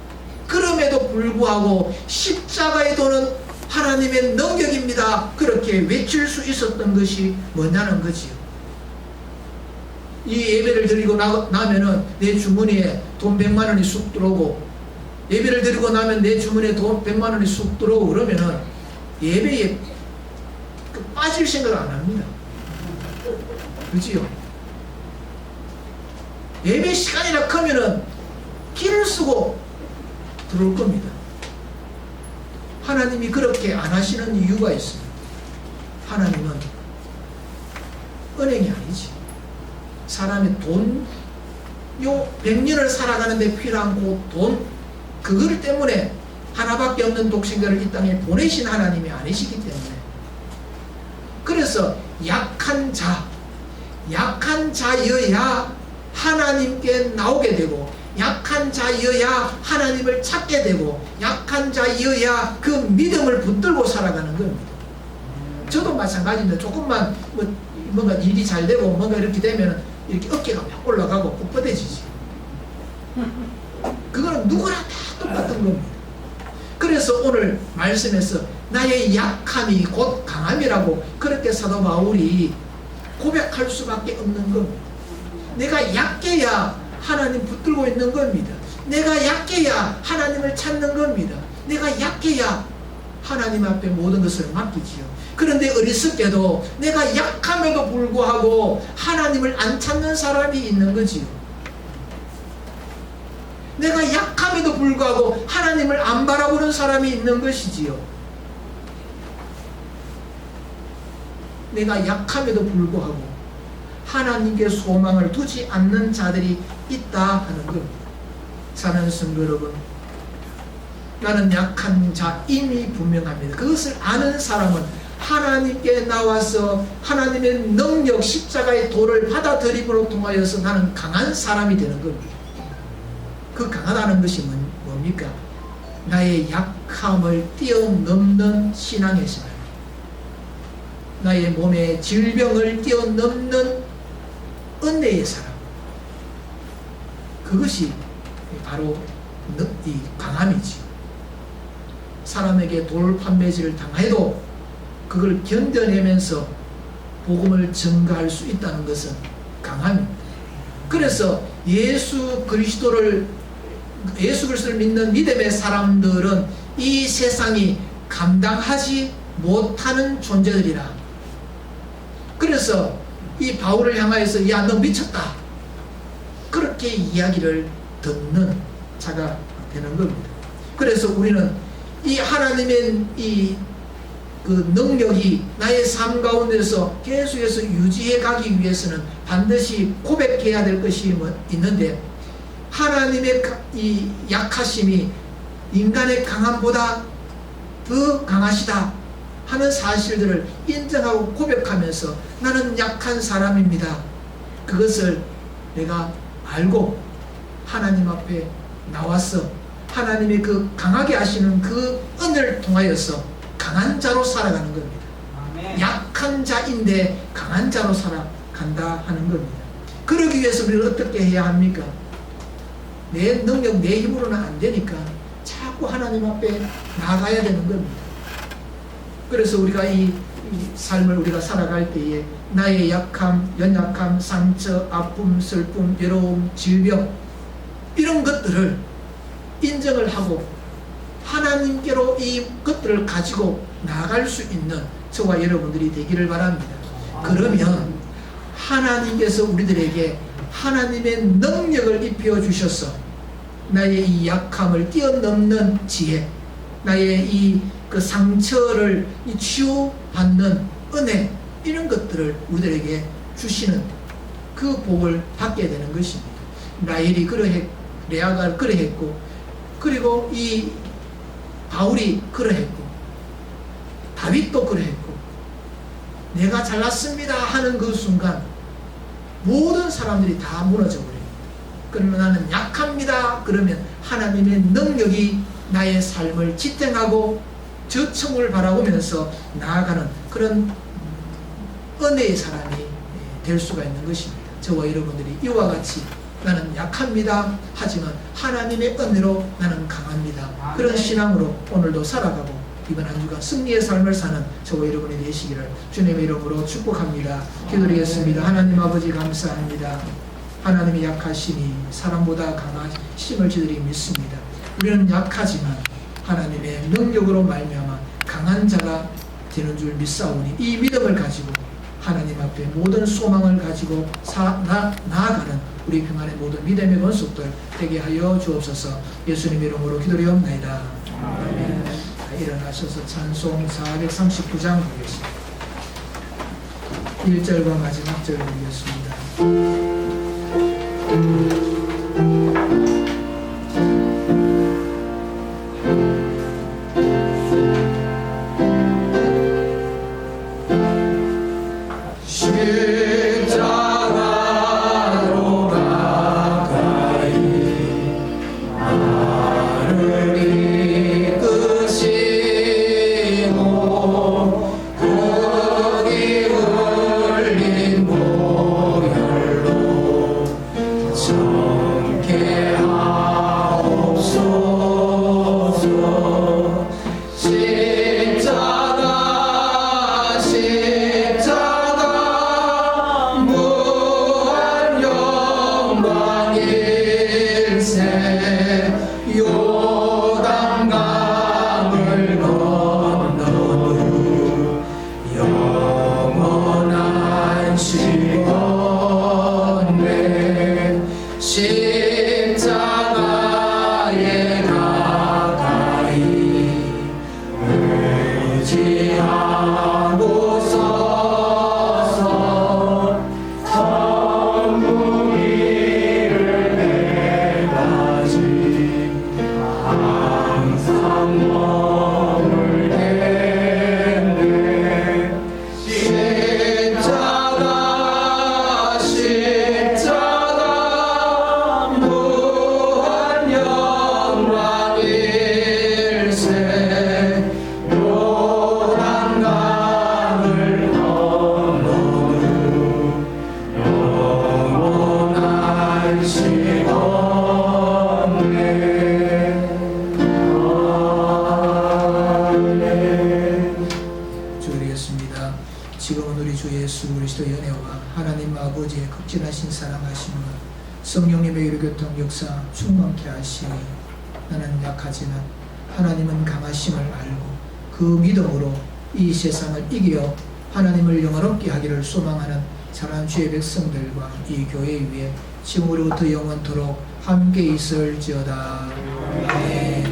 그럼에도 불구하고 십자가의 도는 하나님의 능력입니다, 그렇게 외칠 수 있었던 것이 뭐냐는 거지요. 이 예배를 드리고 나면은 내 주머니에 돈 100만 원이 쑥 들어오고, 예배를 드리고 나면 내 주머니에 돈 100만 원이 쑥 들어오고 그러면은 예배에 빠질 생각을 안 합니다. 그지요? 예배 시간이나 크면은 길을 쓰고 들어올 겁니다. 하나님이 그렇게 안 하시는 이유가 있습니다. 하나님은 은행이 아니지. 사람의 돈, 요 100년을 살아가는데 필요한 그 돈, 그걸 때문에 하나밖에 없는 독생자를 이 땅에 보내신 하나님이 아니시기 때문에, 그래서 약한 자여야 하나님께 나오게 되고, 약한 자여야 하나님을 찾게 되고, 약한 자여야 그 믿음을 붙들고 살아가는 겁니다. 저도 마찬가지입니다. 조금만 뭔가 일이 잘 되고 뭔가 이렇게 되면 이렇게 어깨가 막 올라가고 뻣뻣해지지. 그거는 누구나 다 똑같은 겁니다. 그래서 오늘 말씀에서 나의 약함이 곧 강함이라고 그렇게 사도 바울이 고백할 수밖에 없는 겁니다. 내가 약해야 하나님 붙들고 있는 겁니다. 내가 약해야 하나님을 찾는 겁니다. 내가 약해야 하나님 앞에 모든 것을 맡기지요. 그런데 어리석게도 내가 약함에도 불구하고 하나님을 안 찾는 사람이 있는 거지요. 내가 약함에도 불구하고 하나님을 안 바라보는 사람이 있는 것이지요. 내가 약함에도 불구하고 하나님께 소망을 두지 않는 자들이 있다 하는 겁니다. 사랑하는 성도 여러분, 나는 약한 자임이 분명합니다. 그것을 아는 사람은 하나님께 나와서 하나님의 능력, 십자가의 도를 받아들임으로 통하여서 나는 강한 사람이 되는 겁니다. 그 강하다는 것이 뭡니까? 나의 약함을 뛰어넘는 신앙의 생활, 나의 몸의 질병을 뛰어넘는 은혜의 사람, 그것이 바로 이 강함이지. 사람에게 돌판매질을 당해도 그걸 견뎌내면서 복음을 전가할 수 있다는 것은 강함입니다. 그래서 예수 그리스도를 믿는 믿음의 사람들은 이 세상이 감당하지 못하는 존재들이라. 그래서 이 바울을 향하여서 야, 너 미쳤다, 그렇게 이야기를 듣는 자가 되는 겁니다. 그래서 우리는 이 하나님의 그 능력이 나의 삶 가운데서 계속해서 유지해 가기 위해서는 반드시 고백해야 될 것이 있는데, 하나님의 이 약하심이 인간의 강함보다 더 강하시다 하는 사실들을 인정하고 고백하면서 나는 약한 사람입니다, 그것을 내가 알고 하나님 앞에 나와서 하나님의 그 강하게 하시는 그 은혜를 통하여서 강한 자로 살아가는 겁니다. 아멘. 약한 자인데 강한 자로 살아간다 하는 겁니다. 그러기 위해서 우리는 어떻게 해야 합니까? 내 능력, 내 힘으로는 안 되니까 자꾸 하나님 앞에 나가야 되는 겁니다. 그래서 우리가 이 삶을 우리가 살아갈 때에 나의 약함, 연약함, 상처, 아픔, 슬픔, 외로움, 질병, 이런 것들을 인정을 하고 하나님께로 이 것들을 가지고 나아갈 수 있는 저와 여러분들이 되기를 바랍니다. 그러면 하나님께서 우리들에게 하나님의 능력을 입혀 주셔서 나의 이 약함을 뛰어넘는 지혜, 나의 이 그 상처를 치유받는 은혜, 이런 것들을 우리들에게 주시는 그 복을 받게 되는 것입니다. 라헬이 레아가 그러했고, 그리고 이 바울이 그러했고, 다윗도 그러했고, 내가 잘났습니다 하는 그 순간 모든 사람들이 다 무너져 버립니다. 그러면 나는 약합니다. 그러면 하나님의 능력이 나의 삶을 지탱하고 저청을 바라보면서 나아가는 그런 은혜의 사람이 될 수가 있는 것입니다. 저와 여러분들이 이와 같이 나는 약합니다 하지만 하나님의 은혜로 나는 강합니다, 그런 신앙으로 오늘도 살아가고 이번 한 주간 승리의 삶을 사는 저와 여러분이 되시기를 주님의 이름으로 축복합니다. 기도드리겠습니다. 하나님 아버지 감사합니다. 하나님이 약하시니 사람보다 강하심을 저희들이 믿습니다. 우리는 약하지만 하나님의 능력으로 말미암아 강한 자가 되는 줄 믿사오니 이 믿음을 가지고 하나님 앞에 모든 소망을 가지고 나아가는 우리 평안의 모든 믿음의 권속들 되게 하여 주옵소서. 예수님 이름으로 기도드리옵나이다. 아멘. 일어나셔서 찬송 439장 보겠습니다. 1절과 마지막 절 보겠습니다. 십자가로 가까이 나를 이끄시고 거기 흘린 보혈로 정케 하옵소서. 십자가 무한 영광일세. 요단강을 건너 영원한 시건대 십자가에 가까이 의지하고 서서 천국 이를 때까지 항상 머물겠네. 십자가 무한 영광일세. 요단강을 건너 영원한 시건대. 아멘. 기도드리겠습니다. 지금은 우리 주 예수 그리스도의 은혜와 하나님 아버지의 극진하신 사랑하심과 성령님의 유교통 역사 충만케 하시니 나는 약하지만 하나님은 강하심을 알고 그 믿음으로 이 세상을 이겨 하나님을 영원롭게 하기를 소망하는 사랑하는 주의 백성들과 이 교회 위에 지금으로부터 영원토록 함께 있을지어다. 아멘.